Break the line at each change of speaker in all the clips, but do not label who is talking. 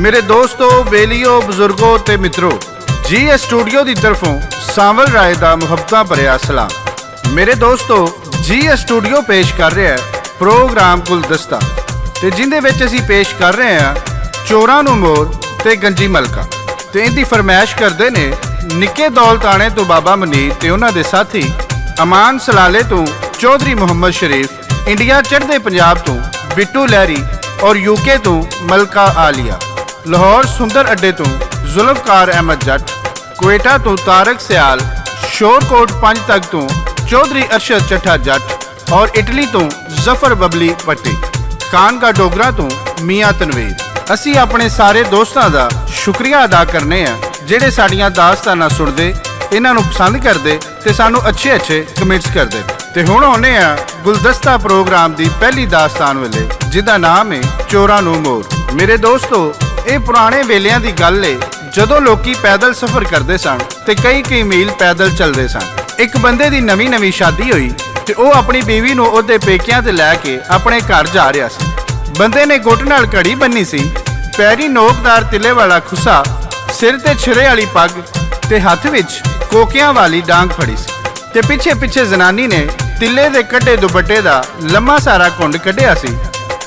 मेरे दोस्तों, बेलियो, बुजुर्गों ते मित्रों, जी स्टूडियो की तरफों सांवल राय का मुहब्बतां भरिया सलाम। मेरे दोस्तों, जी स्टूडियो पेश कर रहा है प्रोग्राम गुलदस्ता ते जिंदे विच असीं पेश कर रहे हैं चोरां नूं मोर ते गंजी मलका। ते इनकी फरमाइश करते ने निक्के दौलताने तो बाबा मनीर ते उन्हां दे साथी अमान सलाले तो चौधरी मुहम्मद शरीफ, इंडिया चढ़दे पंजाब तो बिट्टू लहरी और यूके तो मलका आलिया, लाहौर सुंदर अड्डे तो जुल्फकार अहमद जट, क्वेटा तो तारक सियाल, शोरकोट पंज तक तो चौधरी अरशद चट्ठा जट और इटली तो जफर बबली पट्टी, खानका डोगरा तो मियाँ तनवीर। असी अपने सारे दोस्तों का शुक्रिया अदा करने हैं जेडे साड़ियाँ दास्ताना सुनते, इन्हां नूं पसंद करते ते सानू अच्छे अच्छे कमेंट्स करते। ते हुण आउने आ गुलदस्ता प्रोग्राम की पहली दास्तान वेले जिहदा नाम है चोरां नूं मोर। मेरे दोस्तों, ये पुराने वेलियां दी गल है जदों लोकी पैदल सफर करते सन ते कई मील पैदल चलते सन। एक बंदे दी नवीं नवीं शादी हुई ते वो अपनी बीवी नूं उहदे पेकियां ते लैके अपने घर जा रहा सी। बंदे ने गुट नाल घड़ी बन्नी सी, पैरी नोकदार तिले वाला खुसा, सिर ते छिरे वाली पग ते हथ विच कोकियां वाली डांग फड़ी सी ते पिछे पिछे जनानी ने तिले दे कड्डे दुपट्टे दा लम्मा सारा कुंड कढ़िया सी।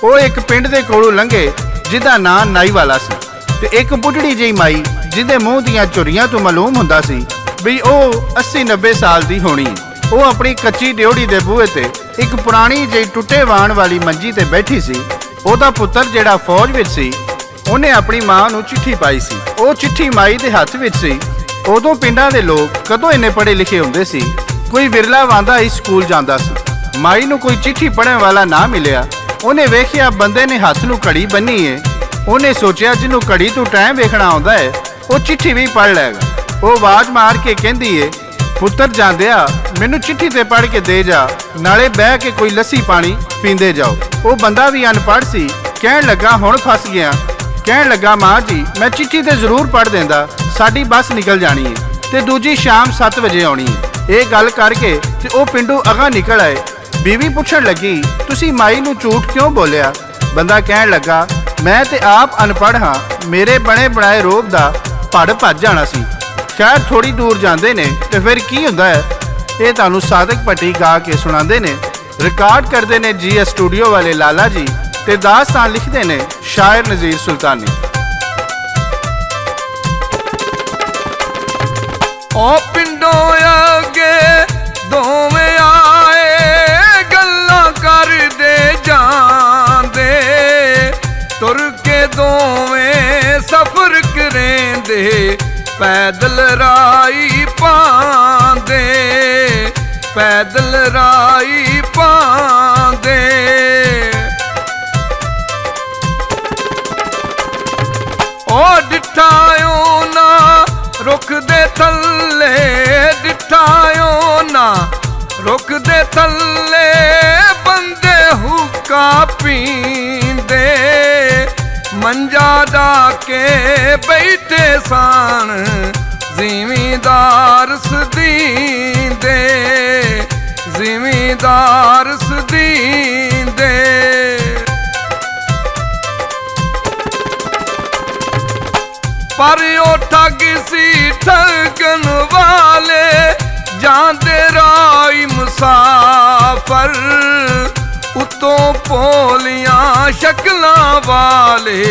वो एक पिंड दे कोलों लंघे जिहदा नां नाई वाला सी ते एक बुढ़ड़ी जी माई जिहदे मूँह दियां चुरियां तो मालूम हुंदा सी भी ओ 80-90 साल दी होनी। वो अपनी कच्ची ड्योड़ी दे बूहे ते एक पुरानी जी टुटे वाण वाली मंजी ते बैठी सी। ओदा पुत्तर जिहड़ा फौज विच सी उन्हें अपनी मां नूं चिट्ठी पाई सी। वो चिट्ठी माई दे हथ विच सी। उदों पिंडां दे लोग कदों इन्ने पढ़े लिखे हुंदे सी, कोई विरला वांदा ही स्कूल जांदा सी। माई नूं कोई चिट्ठी पढ़ने वाला ना मिलिया। उन्हें वेखिया बंदे ने हथ नूं घड़ी बन्नी है। उन्हें सोचिया जिन्हों घड़ी तो टाइम वेखना आउंदा है वो चिट्ठी भी पढ़ लेगा। वो आवाज मार के कहंदी है, पुत्तर जांदिया मैनू चिट्ठी ते पढ़ के दे जा, नाले बह के कोई लस्सी पानी पींदे जाओ। वो बंदा भी अनपढ़ सी, कहन लगा हुण फस गया। कहन लगा माँ जी मैं चिट्ठी ते जरूर पढ़ देंदा, साडी बस निकल जानी है ते दूजी शाम 7 बजे आनी है। ये गल करके ते वो पिंडू अगां निकल आए। बीवी पुछण लगी तुसी माई नूं झूठ क्यों बोलिया? बंदा कहन लगा मैं ते आप अनपढ़ हाँ, मेरे बने बनाए रोब दा पड़ भज जाना सी। खैर थोड़ी दूर जाते ने तो फिर की हुंदा है ये तुहानूं सादक भट्टी गा के सुणांदे ने। रिकॉर्ड करते ने जी स्टूडियो वाले लाला जी ते दास्तान लिखते ने शायर नज़ीर सुल्तानी।
ओ पिंडों अगे दोवें आए गल्लां करदे जांदे, तुर के दोवें सफर करेंदे पैदल राही पांदे, पैदल राही पांदे। ओ डिठायो ना रुख दे थल्ले, डिठायो ना रुख दे थल्ले बंदे हुक्का पींदे, मंजा डाके बैठे सान जिमीदार सदींदे, जिमीदार सदींदे। पर ओ ठग सी ठगन वाले जांदे राही मुसाफर, उतों भोलियां शक्लां वाले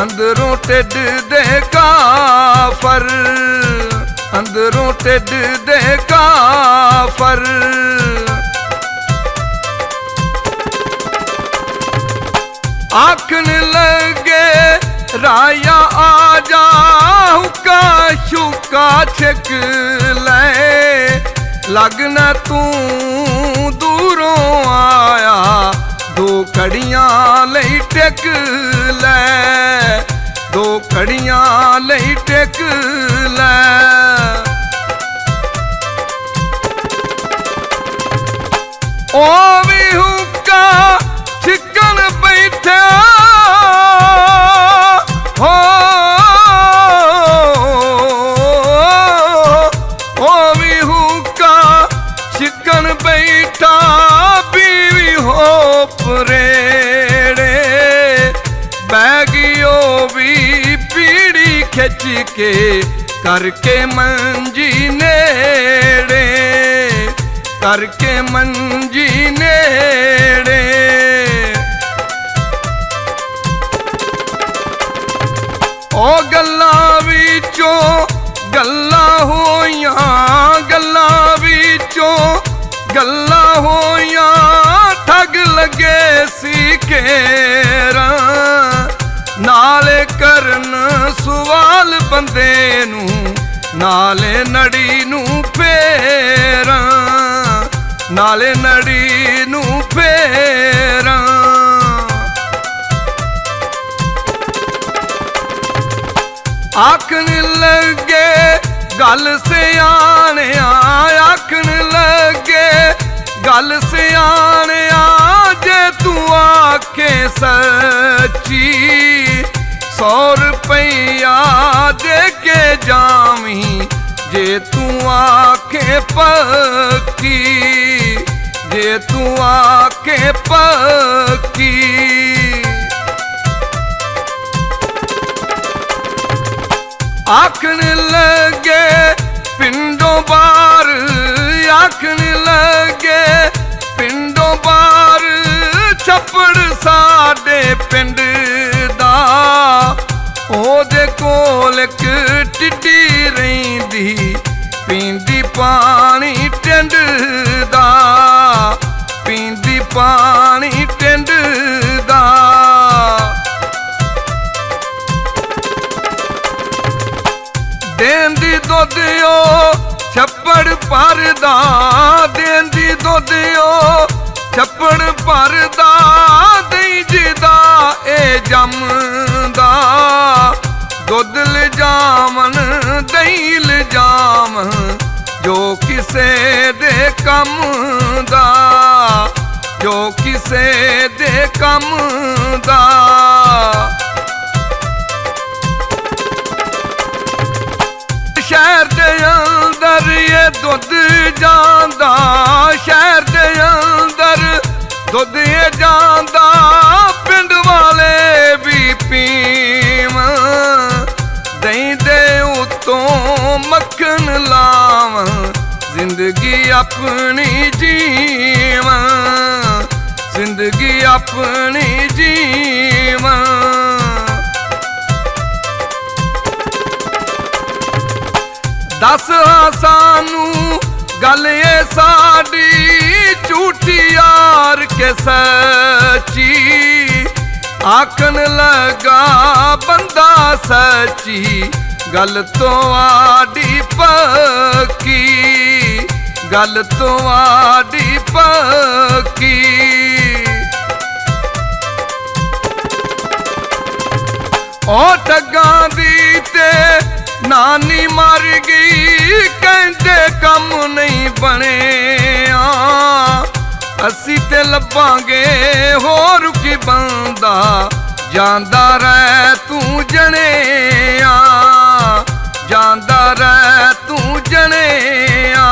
अंदरों टिड दे काफर, अंदरों टिड दे काफर। आखन लगे राया आजा हुक्का शुक्का छिक ले, लगना तू दूरों आया दो घड़ियां लई टिक ले, दो घड़ियां लई टिक ले। ओ भी हुक्का छिकन बैठा हो, ओ भी हुक्का छिकन बैठा बीवी हो परेड़े, बैगियो भी ਖਿੱਚ ਕੇ ਕਰਕੇ ਮੰਜੀ ਨੇੜੇ, ਕਰਕੇ ਮੰਜੀ ਨੇੜੇ। ਉਹ ਗੱਲਾਂ ਵਿੱਚੋਂ ਗੱਲਾਂ ਹੋਈਆਂ, ਗੱਲਾਂ ਵਿੱਚੋਂ ਗੱਲਾਂ ਹੋਈਆਂ, ਠੱਗ ਲੱਗੇ ਸੀ ਘੇਰਾਂ। ਨਾਲੇ ਕਰਨ ਸਵਾਲ ਬੰਦੇ ਨੂੰ, ਨਾਲੇ ਨੜੀ ਨੂੰ ਫੇਰਾਂ, ਨਾਲੇ ਨੜੀ ਨੂੰ ਫੇਰਾਂ। ਆਖਣ ਲੱਗੇ ਗੱਲ ਸਿਆਣਿਆ, ਆਖਣ ਲੱਗੇ ਗੱਲ ਸਿਆਣਿਆ, ਜੇ ਤੂੰ ਆਖੇ ਸੱਚੀ 100 ਰੁਪਈਆ ਦੇ ਕੇ ਜਾਵੀਂ, ਜੇ ਤੂੰ ਆਖੇ ਪੱਕੀ, ਜੇ ਤੂੰ ਆਖੇ ਪੱਕੀ। ਆਖਣ ਲੱਗੇ ਪਿੰਡੋਂ ਬਾਹਰ, ਆਖਣ ਲੱਗੇ ਪਿੰਡੋਂ ਬਾਹਰ, ਛੱਪੜ ਸਾਡੇ ਪਿੰਡ ਦਾ, ਉਹਦੇ ਕੋਲ ਇੱਕ ਟਿੱਡੀ ਰਹਿੰਦੀ, ਪੀਂਦੀ ਪਾਣੀ ਟਿੰਡ ਦਾ, ਪੀਂਦੀ ਪਾਣੀ ਟਿੰਡ ਦਾ। ਦੇਂਦੀ ਦੁੱਧ ਉਹ ਛੱਪੜ ਭਰਦਾ, ਦੇਂਦੀ ਦੁੱਧ ਉਹ ਛੱਪੜ ਭਰਦਾ, ਦਹੀਂ ਜਿਹਦਾ ਇਹ ਜੰਮਦਾ, ਦੁੱਧ ਲਿਜਾਵਣ ਦਹੀਂ ਲਿਜਾਵਣ, ਜੋ ਕਿਸੇ ਦੇ ਕੰਮ ਦਾ, ਜੋ ਕਿਸੇ ਦੇ ਕੰਮ ਦਾ। ਸ਼ਹਿਰ ਦੇ ਅੰਦਰ ਇਹ ਦੁੱਧ ਜਾਂਦਾ, ਸ਼ਹਿਰ ਦੇ ਅੰਦਰ ਦੁੱਧ ਇਹ ਜਾਂਦਾ, ਪਿੰਡ ਵਾਲੇ ਵੀ ਪੀਵਣ, ਦਹੀਂ ਦੇ ਉੱਤੋਂ ਮੱਖਣ ਲਾਵਣ, ਜ਼ਿੰਦਗੀ ਆਪਣੀ ਜੀਵਨ, ਜ਼ਿੰਦਗੀ ਆਪਣੀ ਜੀਵਨ। ਦੱਸ ਸਾਨੂੰ ਗੱਲ ਇਹ ਸਾਡੀ, ਝੂਠੀ ਯਾਰ ਕੇ ਸੱਚੀ, ਆਖਣ ਲੱਗਾ ਬੰਦਾ ਸੱਚੀ, ਗੱਲ ਤੋਂ ਆਡੀ ਪੱਕੀ, ਗੱਲ ਤੋਂ ਆਡੀ ਪੱਕੀ। ਉਹ ਠੱਗਾਂ ਦੀ ਤੇ ਨਾਨੀ ਮਰ ਗਈ, ਕਹਿੰਦੇ ਕੰਮ ਨਹੀਂ ਬਣਿਆ, ਅਸੀਂ ਤੇ ਲੱਭਾਂਗੇ ਹੋਰ ਕੀ ਬੰਦਾ, ਜਾਂਦਾ ਰਹਿ ਤੂੰ ਜਣਿਆ, ਜਾਂਦਾ ਰਹਿ ਤੂੰ ਜਣਿਆ।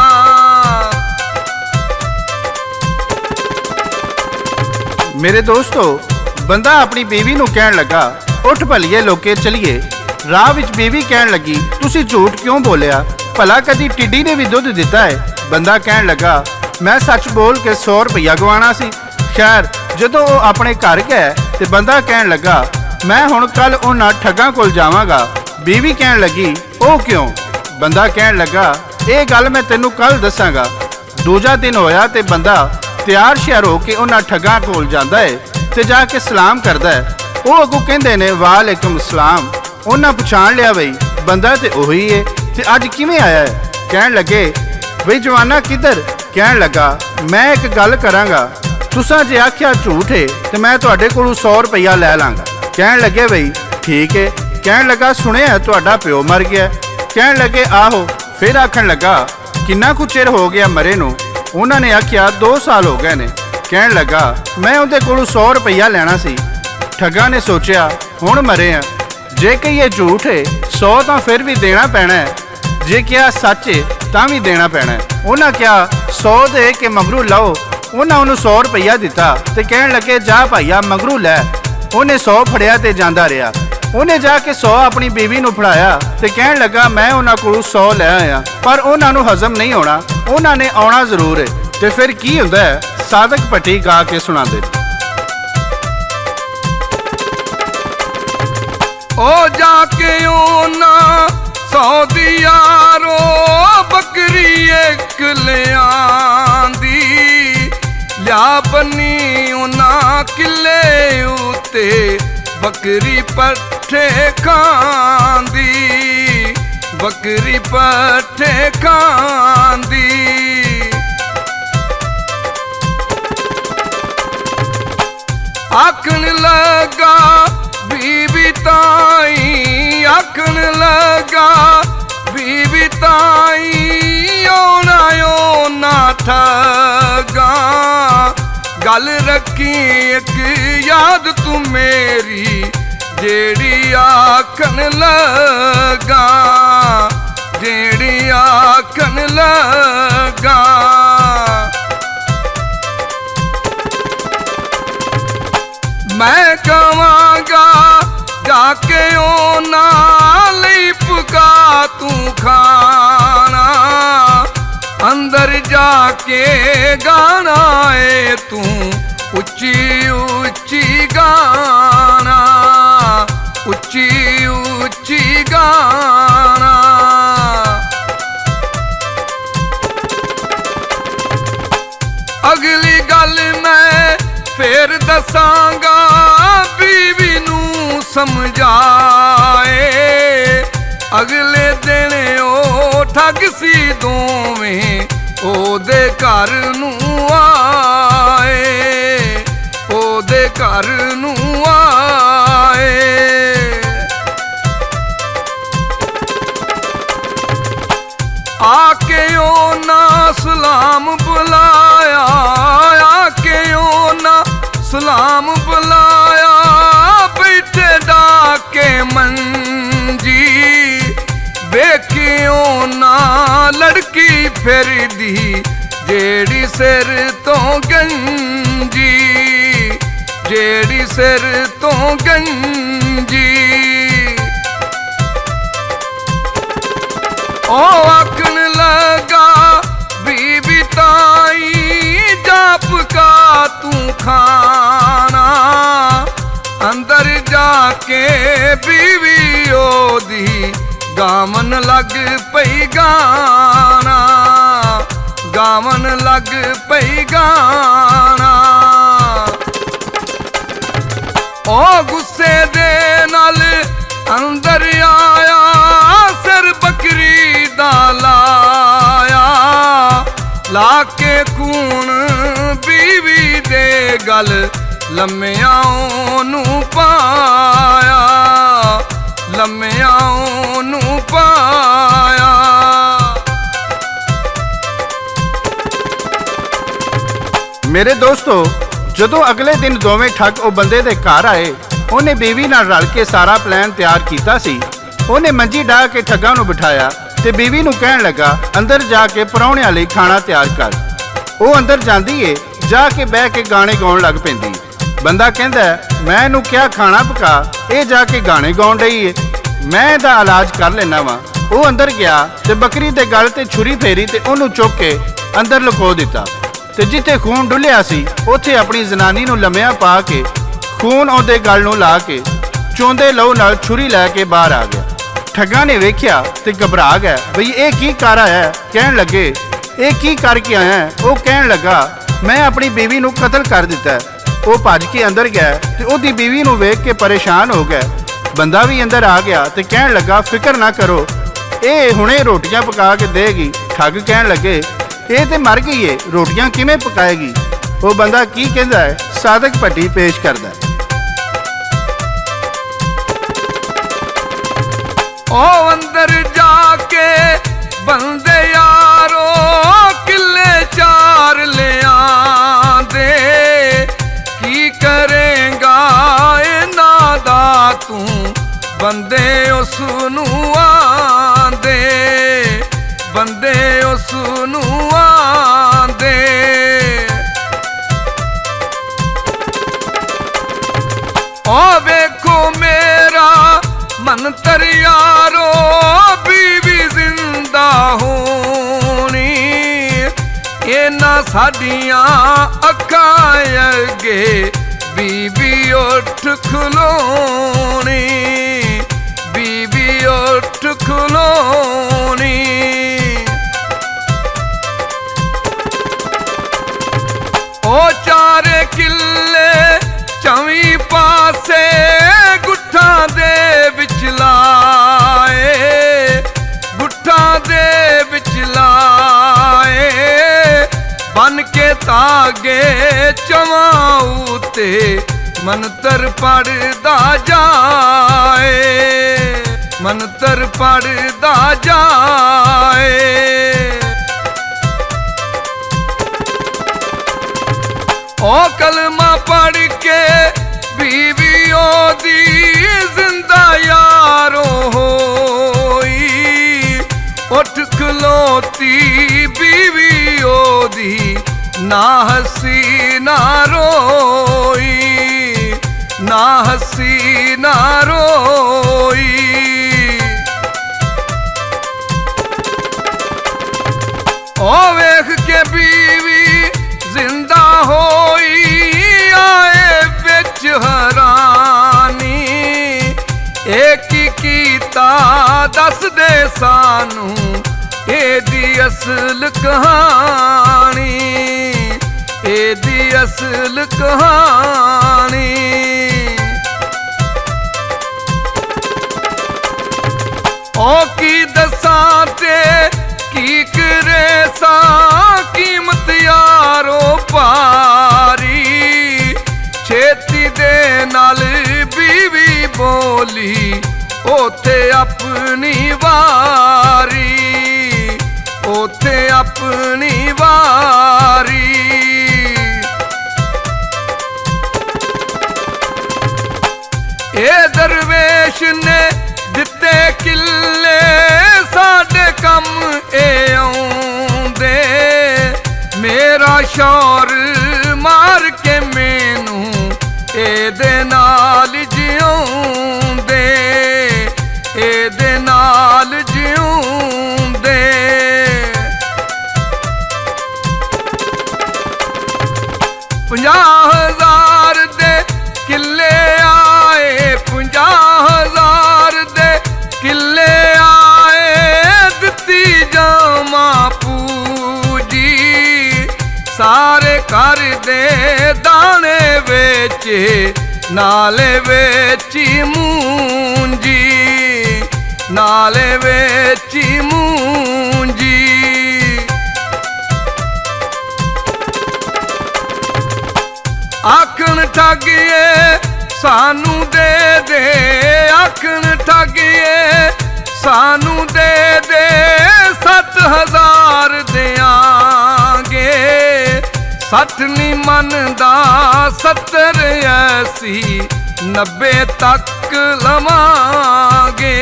ਮੇਰੇ ਦੋਸਤੋ, ਬੰਦਾ ਆਪਣੀ ਬੀਵੀ ਨੂੰ ਕਹਿਣ ਲੱਗਾ, ਉੱਠ ਭਲੀਏ ਲੋਕੇ ਚਲੀਏ। ਰਾਹ ਵਿੱਚ ਬੀਵੀ ਕਹਿਣ ਲੱਗੀ, ਤੁਸੀਂ ਝੂਠ ਕਿਉਂ ਬੋਲਿਆ? ਭਲਾ ਕਦੀ ਟਿੱਡੀ ਨੇ ਵੀ ਦੁੱਧ ਦਿੱਤਾ ਹੈ? ਬੰਦਾ ਕਹਿਣ ਲੱਗਾ, ਮੈਂ ਸੱਚ ਬੋਲ ਕੇ 100 ਰੁਪਈਆ ਗਵਾਣਾ ਸੀ। ਖੈਰ ਜਦੋਂ ਉਹ ਆਪਣੇ ਘਰ ਗਿਆ ਤੇ ਬੰਦਾ ਕਹਿਣ ਲੱਗਾ, ਮੈਂ ਹੁਣ ਕੱਲ ਉਹਨਾਂ ਠੱਗਾਂ ਕੋਲ ਜਾਵਾਂਗਾ। ਬੀਵੀ ਕਹਿਣ ਲੱਗੀ, ਉਹ ਕਿਉਂ? ਬੰਦਾ ਕਹਿਣ ਲੱਗਾ, ਇਹ ਗੱਲ ਮੈਂ ਤੈਨੂੰ ਕੱਲ ਦੱਸਾਂਗਾ। ਦੂਜਾ ਦਿਨ ਹੋਇਆ ਤੇ ਬੰਦਾ ਤਿਆਰ ਸ਼ਿਆਰ ਹੋ ਕੇ ਉਹਨਾਂ ਠੱਗਾਂ ਕੋਲ ਜਾਂਦਾ ਹੈ ਤੇ ਜਾ ਕੇ ਸਲਾਮ ਕਰਦਾ ਹੈ। ਉਹ ਅੱਗੋਂ ਕਹਿੰਦੇ ਨੇ, ਵਾਲੇਕੁਮ ਸਲਾਮ। ਉਹਨਾਂ ਪਛਾਣ ਲਿਆ ਬਈ ਬੰਦਾ ਤੇ ਉਹੀ ਏ, ਤੇ ਅੱਜ ਕਿਵੇਂ ਆਇਆ ਹੈ? ਕਹਿਣ ਲੱਗੇ, ਬਈ ਜਵਾਨਾ ਕਿੱਧਰ? ਕਹਿਣ ਲੱਗਾ, ਮੈਂ ਇੱਕ ਗੱਲ ਕਰਾਂਗਾ, ਤੁਸਾਂ ਜੇ ਆਖਿਆ ਝੂਠ ਹੈ ਤੇ ਮੈਂ ਤੁਹਾਡੇ ਕੋਲੋਂ 100 ਰੁਪਈਆ ਲੈ ਲਾਂਗਾ। ਕਹਿਣ ਲੱਗੇ, ਬਈ ਠੀਕ ਹੈ। ਕਹਿਣ ਲੱਗਾ, ਸੁਣਿਆ ਤੁਹਾਡਾ ਪਿਓ ਮਰ ਗਿਆ? ਕਹਿਣ ਲੱਗੇ, ਆਹੋ। ਫਿਰ ਆਖਣ ਲੱਗਾ, ਕਿੰਨਾ ਕੁ ਚਿਰ ਹੋ ਗਿਆ ਮਰੇ ਨੂੰ? ਉਹਨਾਂ ਨੇ ਆਖਿਆ 2 ਸਾਲ ਹੋ ਗਏ ਨੇ। ਕਹਿਣ ਲੱਗਾ, ਮੈਂ ਉਹਦੇ ਕੋਲੋਂ 100 ਰੁਪਈਆ ਲੈਣਾ ਸੀ। ਠੱਗਾਂ ਨੇ ਸੋਚਿਆ, ਹੁਣ ਮਰੇ ਆ, ਜੇ ਕਹੀਏ ਝੂਠ ਹੈ 100 ਤਾਂ ਫਿਰ ਵੀ ਦੇਣਾ ਪੈਣਾ ਹੈ, ਜੇ ਕਿਹਾ ਸੱਚ ਹੈ ਤਾਂ ਵੀ ਦੇਣਾ ਪੈਣਾ ਹੈ। ਉਹਨਾਂ ਕਿਹਾ 100 ਦੇ ਕੇ ਮਗਰੂ ਲਓ। ਉਹਨਾਂ ਉਹਨੂੰ 100 ਰੁਪਈਆ ਦਿੱਤਾ ਤੇ ਕਹਿਣ ਲੱਗੇ, ਜਾ ਭਾਈਆ ਮਗਰੂ ਲੈ। ਉਹਨੇ 100 ਫੜਿਆ ਤੇ ਜਾਂਦਾ ਰਿਹਾ। ਉਹਨੇ ਜਾ ਕੇ 100 ਆਪਣੀ ਬੀਵੀ ਨੂੰ ਫੜਾਇਆ ਤੇ ਕਹਿਣ ਲੱਗਾ ਮੈਂ ਉਹਨਾਂ ਕੋਲੋਂ 100 ਲੈ ਆਇਆ, ਪਰ ਉਹਨਾਂ ਨੂੰ ਹਜ਼ਮ ਨਹੀਂ ਹੋਣਾ, ਉਹਨਾਂ ਨੇ ਆਉਣਾ ਜ਼ਰੂਰ ਹੈ। ਤੇ ਫਿਰ ਕੀ ਹੁੰਦਾ ਹੈ, ਸਾਦਕ ਭੱਟੀ ਗਾ ਕੇ ਸੁਣਾਉਂਦੇ ਨੇ।
ਉਹ ਜਾ ਕੇ ਉਹਨਾਂ 100 ਦੀ ਯਾਰੋ ਬੱਕਰੀ ਇੱਕ ਲਿਆਂਦੀ, ਲਿਆ ਬੰਨੀ ਉਹਨਾਂ ਕਿੱਲੇ ਉੱਤੇ ਬੱਕਰੀ ਪੱਠੇ ਖਾਂਦੀ, ਬੱਕਰੀ ਪੱਠੇ ਖਾਂਦੀ। ਆਖਣ ਲੱਗਾ ਬੀਬੀ ਤਾਈ, ਆਖਣ ਲੱਗਾ ਬੀਬੀ ਤਾਈ, ਆਉਣਾ ਠੱਗਾ, ਗੱਲ ਰੱਖੀ ਇੱਕ ਯਾਦ ਤੂੰ ਮੇਰੀ, ਜਿਹੜੀ ਆਖਣ ਲੱਗਾ, ਜਿਹੜੀ ਆਖਣ ਲੱਗਾ। ਮੈਂ ਕਵਾਂਗਾ ਜਾ ਕੇ ਉਹਨਾਂ ਲਈ ਪਕਾ ਤੂੰ ਖਾਣਾ, ਅੰਦਰ ਜਾ ਕੇ ਗਾਣਾ ਏ ਤੂੰ ਉੱਚੀ ਉੱਚੀ ਗਾਣਾ, ਉੱਚੀ ਉੱਚੀ ਗਾਣਾ। ਅਗਲੀ ਗੱਲ ਮੈਂ ਫੇਰ ਦੱਸਾਂਗਾ, ਬੀਵੀ ਨੂੰ ਸਮਝਾਏ। ਅਗਲੇ ਦਿਨ ਉਹ ਠੱਗ ਸੀ ਦੋਵੇਂ ਉਹਦੇ ਘਰ ਨੂੰ ਆਏ, ਉਹਦੇ ਘਰ ਨੂੰ ਆਏ। ਆ ਕੇ ਉਹਨਾਂ ਸਲਾਮ ਬੁਲਾਇਆ, ਆ ਕੇ ਉਹਨਾਂ ਸਲਾਮ ਬੁਲਾਇਆ, ਬੈਠੇ ਡਾਕੇ ਮੰਜੀ, ਵੇਖੀ ਉਹਨਾਂ ਲੜਕੀ ਫਿਰਦੀ, ਜਿਹੜੀ ਸਿਰ ਤੋਂ ਗੰਜੀ, ਜਿਹੜੀ ਸਿਰ ਤੋਂ ਗੰਜੀ। ਉਹ ਆਖਣ ਲੱਗਾ ਬੀਬੀ ਤਾਈ, ਜਾ ਪਕਾ ਤੂੰ ਖਾਣਾ, ਅੰਦਰ ਜਾ ਕੇ ਬੀਵੀ ਉਹਦੀ ਗਾਵਨ ਲੱਗ ਪਈ ਗਾਣਾ, ਗਾਵਨ ਲੱਗ ਪਈ ਗਾਣਾ। ਉਹ ਗੁੱਸੇ ਦੇ ਨਾਲ ਅੰਦਰ ਆਇਆ, ਸਿਰ ਬੱਕਰੀ ਦਾ ਲਾਇਆ, ਲਾ ਕੇ ਖੂਨ ਬੀਵੀ ਦੇ ਗਲ ਲੰਮਿਆਂ ਉਹਨੂੰ ਪਾਇਆ, ਲੰਮਿਆਂ ਉਹਨੂੰ ਪਾਇਆ।
ਮੇਰੇ ਦੋਸਤੋ, ਜਦੋਂ ਅਗਲੇ ਦਿਨ ਦੋਵੇਂ ਠੱਗ ਉਹ ਬੰਦੇ ਦੇ ਘਰ ਆਏ, ਉਹਨੇ ਬੀਵੀ ਨਾਲ ਰਲ ਕੇ ਸਾਰਾ ਪਲਾਨ ਤਿਆਰ ਕੀਤਾ ਸੀ। ਉਹਨੇ ਮੰਜੀ ਢਾ ਕੇ ਠੱਗਾਂ ਨੂੰ ਬਿਠਾਇਆ ਤੇ ਬੀਵੀ ਨੂੰ ਕਹਿਣ ਲੱਗਾ ਅੰਦਰ ਜਾ ਕੇ ਪਰਾਹੁਣਿਆਂ ਲਈ ਖਾਣਾ ਤਿਆਰ ਕਰ। ਉਹ ਅੰਦਰ ਜਾਂਦੀ ਏ, ਜਾ ਕੇ ਬਹਿ ਕੇ ਗਾਣੇ ਗਾਉਣ ਲੱਗ ਪੈਂਦੀ। ਬੰਦਾ ਕਹਿੰਦਾ ਮੈਂ ਇਹਨੂੰ ਕਿਹਾ ਖਾਣਾ ਪਕਾ, ਇਹ ਜਾ ਕੇ ਗਾਣੇ ਗਾਉਣ ਰਹੀ ਏ, ਮੈਂ ਇਹਦਾ ਇਲਾਜ ਕਰ ਲੈਣਾ ਵਾ। ਉਹ ਅੰਦਰ ਗਿਆ ਤੇ ਬੱਕਰੀ ਦੇ ਗਲ ਤੇ ਛੁਰੀ ਫੇਰੀ ਤੇ ਉਹਨੂੰ ਚੁੱਕ ਕੇ ਅੰਦਰ ਲੁਕੋ ਦਿੱਤਾ ਤੇ ਜਿੱਥੇ ਖੂਨ ਡੁੱਲਿਆ ਸੀ ਉੱਥੇ ਆਪਣੀ ਜ਼ਨਾਨੀ ਨੂੰ ਲੰਮਿਆਂ ਪਾ ਕੇ ਖੂਨ ਉਹਦੇ ਗਲ ਨੂੰ ਲਾ ਕੇ ਚੋਂਦੇ ਲਹੂ ਨਾਲ ਛੁਰੀ ਲੈ ਕੇ ਬਾਹਰ ਆ ਗਿਆ। ਠੱਗਾਂ ਨੇ ਵੇਖਿਆ ਤੇ ਘਬਰਾ ਗਏ ਬਈ ਇਹ ਕੀ ਕਰ ਆਇਆ। ਕਹਿਣ ਲੱਗੇ ਇਹ ਕੀ ਕਰਕੇ ਆਇਆ। ਉਹ ਕਹਿਣ ਲੱਗਾ ਮੈਂ ਆਪਣੀ ਬੀਵੀ ਨੂੰ ਕਤਲ ਕਰ ਦਿੱਤਾ। ਉਹ ਭੱਜ ਕੇ ਅੰਦਰ ਗਿਆ ਤੇ ਉਹਦੀ ਬੀਵੀ ਨੂੰ ਵੇਖ ਕੇ ਪਰੇਸ਼ਾਨ ਹੋ ਗਿਆ। ਬੰਦਾ ਵੀ ਅੰਦਰ ਆ ਗਿਆ ਤੇ ਕਹਿਣ ਲੱਗਾ ਫਿਕਰ ਨਾ ਕਰੋ, ਇਹ ਹੁਣੇ ਰੋਟੀਆਂ ਪਕਾ ਕੇ ਦੇਗੀ। ਠੱਗ ਕਹਿਣ ਲੱਗੇ ਇਹ ਤੇ ਮਰ ਗਈ ਏ, ਰੋਟੀਆਂ ਕਿਵੇਂ ਪਕਾਏਗੀ। ਉਹ ਬੰਦਾ ਕੀ ਕਹਿੰਦਾ ਹੈ, ਸਾਦਕ ਭੱਟੀ ਪੇਸ਼ ਕਰਦਾ।
ਉਹ ਅੰਦਰ ਜਾ ਕੇ ਬੰਦੇ ਯਾਰੋ ਕਿੱਲੇ ਚਾਰ ਲਿਆਂਦੇ, ਕੀ ਕਰੇਗਾ ਇਹਨਾਂ ਦਾ ਤੂੰ। ਬੰਦੇ ਉਸ ਨੂੰ ਆਂਦੇ, ਬੰਦੇ ਉਸ ਨੂੰ ਆਂਦੇ। ਉਹ ਵੇਖੋ ਮੇਰਾ ਮੰਤਰ ਯਾਰੋ ਬੀਵੀ ਜ਼ਿੰਦਾ ਹੋਣੀ, ਇਹਨਾਂ ਸਾਡੀਆਂ ਅੱਖਾਂ ਅੱਗੇ ਬੀਬੀ ਉੱਠ ਖਲੋਣੀ, ਬੀਬੀ ਉੱਠ ਖਲੋਣੀ। ਉਹ ਚਾਰੇ ਕਿੱਲੇ ਚੌਵੀਂ ਪਾਸੇ ਗੁੱਠਾਂ ਦੇ ਵਿੱਚ ਲਾਏ, ਗੁੱਠਾਂ ਦੇ ਵਿੱਚ ਲਾਏ, ਬਨ ਕੇ ਤਾਗੇ ਚਵਾਂ ਉਤੇ ਮੰਤਰ ਪੜਦਾ ਜਾਏ, ਮੰਤਰ ਪੜਦਾ ਜਾਏ। ਉਹ ਕਲਮਾ ਪੜ ਕੇ ਬੀਵੀ ਉਹਦੀ ਜ਼ਿੰਦਾ ਯਾਰੋ ਹੋਈ, ਉੱਠ ਖਲੋਤੀ ਬੀਵੀ ਉਹਦੀ, ਨਾ ਹੱਸੀ ਨਾ ਰੋਈ, ਨਾ ਹੱਸੀ ਨਾ ਰੋਈ। ਉਹ ਵੇਖ ਕੇ ਬੀਵੀ ਜ਼ਿੰਦਾ ਹੋਈ ਆਏ ਵਿੱਚ ਹੈਰਾਨੀ, ਇਹ ਕੀ ਕੀਤਾ ਦੱਸ ਦੇ ਸਾਨੂੰ ਇਹਦੀ ਅਸਲ ਕਹਾਣੀ, ਇਹਦੀ ਅਸਲ ਕਹਾਣੀ। ਉਹ ਕੀ ਦੱਸਾਂ ਤੇ ਕੀ ਕਰੇ ਸਾਂ ਕੀਮਤ ਯਾਰੋ ਭਾਰੀ, ਛੇਤੀ ਦੇ ਨਾਲ ਬੀਵੀ ਬੋਲੀ ਉਥੇ ਆਪਣੀ ਵਾਰੀ, ਉਥੇ ਆਪਣੀ ਵਾਰੀ। ਇਹ ਦਰਵੇਸ਼ ਨੇ ਦਿੱਤੇ ਕਿੱਲੇ ਸਾਡੇ ਕੰਮ ਇਹ ਆਉਂਦੇ, ਮੇਰਾ ਸ਼ੌਰ ਮਾਰ ਕੇ ਮੈਨੂੰ ਇਹਦੇ ਨਾਲ ਜਿਉਂਦੇ, ਇਹਦੇ ਨਾਲ ਜਿਉਂਦੇ। ਪੰਜਾਹ ਹਜ਼ਾਰ ਦੇ ਕਿੱਲੇ ਆਏ, 50,000 ਦੇ ਕਿੱਲੇ ਆਏ, ਦਿੱਤੀ ਜਾਵਾਂ ਪੂਜੀ, ਸਾਰੇ ਘਰ ਦੇ ਦਾਣੇ ਵੇਚੇ, ਨਾਲੇ ਵੇਚੀ ਮੂੰਜੀ, ਨਾਲੇ ਵੇਚੀ ਮੂੰਜੀ। ਆਖਣ ਠੱਗੀਏ ਸਾਨੂੰ ਦੇ ਦੇ, ਆਖਣ ਠੱਗੀਏ ਸਾਨੂੰ ਦੇ ਦੇ, 7,000 ਦਿਆਂਗੇ, 60 ਨਹੀਂ ਮੰਨਦਾ 70 ਐਸੀ, 90 ਤੱਕ ਲਵਾਂਗੇ,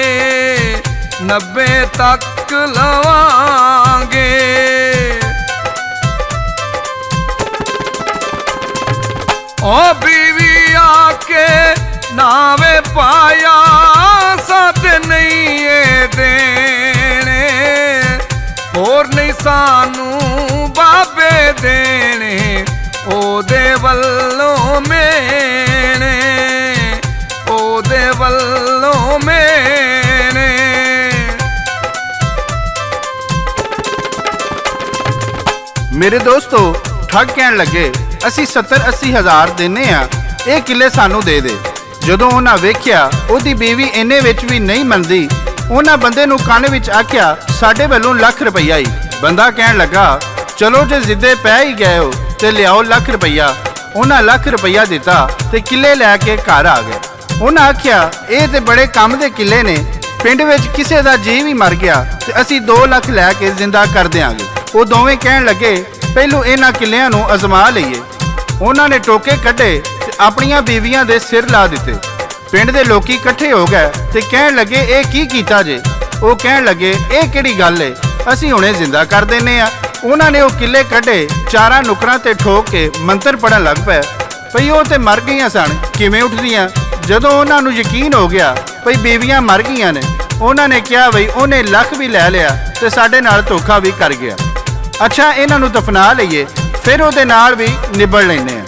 90 ਤੱਕ ਲਵਾਂਗੇ। ਉਹ ਬੀਵੀ ਆ ਕੇ ਨਾਵੇਂ ਪਾਇਆ ਸਾਥ ਨਹੀਂ ਇਹ ਦੇਣੇ, ਹੋਰ ਨਹੀਂ ਸਾਨੂੰ ਬਾਬੇ ਦੇਣੇ, ਉਹਦੇ ਵੱਲੋਂ ਮੇਨੇ, ਉਹਦੇ ਵੱਲੋਂ ਮੇਨੇ।
ਮੇਰੇ ਦੋਸਤੋ ਠੱਗ ਕਹਿਣ ਲੱਗੇ ਅਸੀਂ 70-80 ਹਜ਼ਾਰ ਦਿੰਨੇ ਆ, ਇਹ ਕਿੱਲੇ ਸਾਨੂੰ ਦੇ ਦੇ। ਜਦੋਂ ਉਹਨਾਂ ਵੇਖਿਆ ਉਹਦੀ ਬੀਵੀ ਇੰਨੇ ਵਿੱਚ ਵੀ ਨਹੀਂ ਮੰਨਦੀ, ਉਹਨਾਂ ਬੰਦੇ ਨੂੰ ਕੰਨ ਵਿੱਚ ਆਖਿਆ ਸਾਡੇ ਵੱਲੋਂ ਲੱਖ ਰੁਪਈਆ ਹੀ। ਬੰਦਾ ਕਹਿਣ ਲੱਗਾ ਚਲੋ ਜੇ ਜ਼ਿੱਦੇ ਪੈ ਹੀ ਗਏ ਹੋ ਤੇ ਲਿਆਓ ਲੱਖ ਰੁਪਈਆ। ਉਹਨਾਂ ਲੱਖ ਰੁਪਈਆ ਦਿੱਤਾ ਤੇ ਕਿੱਲੇ ਲੈ ਕੇ ਘਰ ਆ ਗਏ। ਉਹਨਾਂ ਆਖਿਆ ਇਹ ਤੇ ਬੜੇ ਕੰਮ ਦੇ ਕਿੱਲੇ ਨੇ, ਪਿੰਡ ਵਿੱਚ ਕਿਸੇ ਦਾ ਜੀਅ ਵੀ ਮਰ ਗਿਆ ਤੇ ਅਸੀਂ 2 ਲੱਖ ਲੈ ਕੇ ਜ਼ਿੰਦਾ ਕਰ ਦਿਆਂਗੇ। ਉਹ ਦੋਵੇਂ ਕਹਿਣ ਲੱਗੇ ਪਹਿਲੋਂ ਇਹਨਾਂ ਕਿੱਲਿਆਂ ਨੂੰ ਅਜ਼ਮਾ ਲਈਏ। ਉਹਨਾਂ ਨੇ ਟੋਕੇ ਕੱਢੇ ਤੇ ਆਪਣੀਆਂ ਬੀਵੀਆਂ ਦੇ ਸਿਰ ਲਾ ਦਿੱਤੇ। ਪਿੰਡ ਦੇ ਲੋਕੀ ਇਕੱਠੇ ਹੋ ਗਏ ਤੇ ਕਹਿਣ ਲੱਗੇ ਇਹ ਕੀ ਕੀਤਾ ਜੇ? ਉਹ ਕਹਿਣ ਲੱਗੇ ਇਹ ਕਿਹੜੀ ਗੱਲ ਏ, ਅਸੀਂ ਹੁਣੇ ਜ਼ਿੰਦਾ ਕਰ ਦਿੰਨੇ ਆ। ਉਹਨਾਂ ਨੇ ਉਹ ਕਿੱਲੇ ਕੱਢੇ, ਚਾਰਾਂ ਨੁਕਰਾਂ ਤੇ ਠੋਕ ਕੇ ਮੰਤਰ ਪੜਨ ਲੱਗ ਪਏ। ਭਈ ਉਹ ਤੇ ਮਰ ਗਈਆਂ ਸਨ, ਕਿਵੇਂ ਉੱਠਦੀਆਂ? ਜਦੋਂ ਉਹਨਾਂ ਨੂੰ ਯਕੀਨ ਹੋ ਗਿਆ ਭਈ ਬੀਵੀਆਂ ਮਰ ਗਈਆਂ ਨੇ, ਉਹਨਾਂ ਨੇ ਕਿਹਾ ਬਈ ਉਹਨੇ ਲੱਖ ਵੀ ਲੈ ਲਿਆ ਤੇ ਸਾਡੇ ਨਾਲ ਧੋਖਾ ਵੀ ਕਰ ਗਿਆ। ਅੱਛਾ ਇਹਨਾਂ ਨੂੰ ਦਫਨਾ ਲਈਏ, ਫਿਰ ਉਹਦੇ ਨਾਲ ਵੀ ਨਿਬੜ ਲੈਂਦੇ ਆ।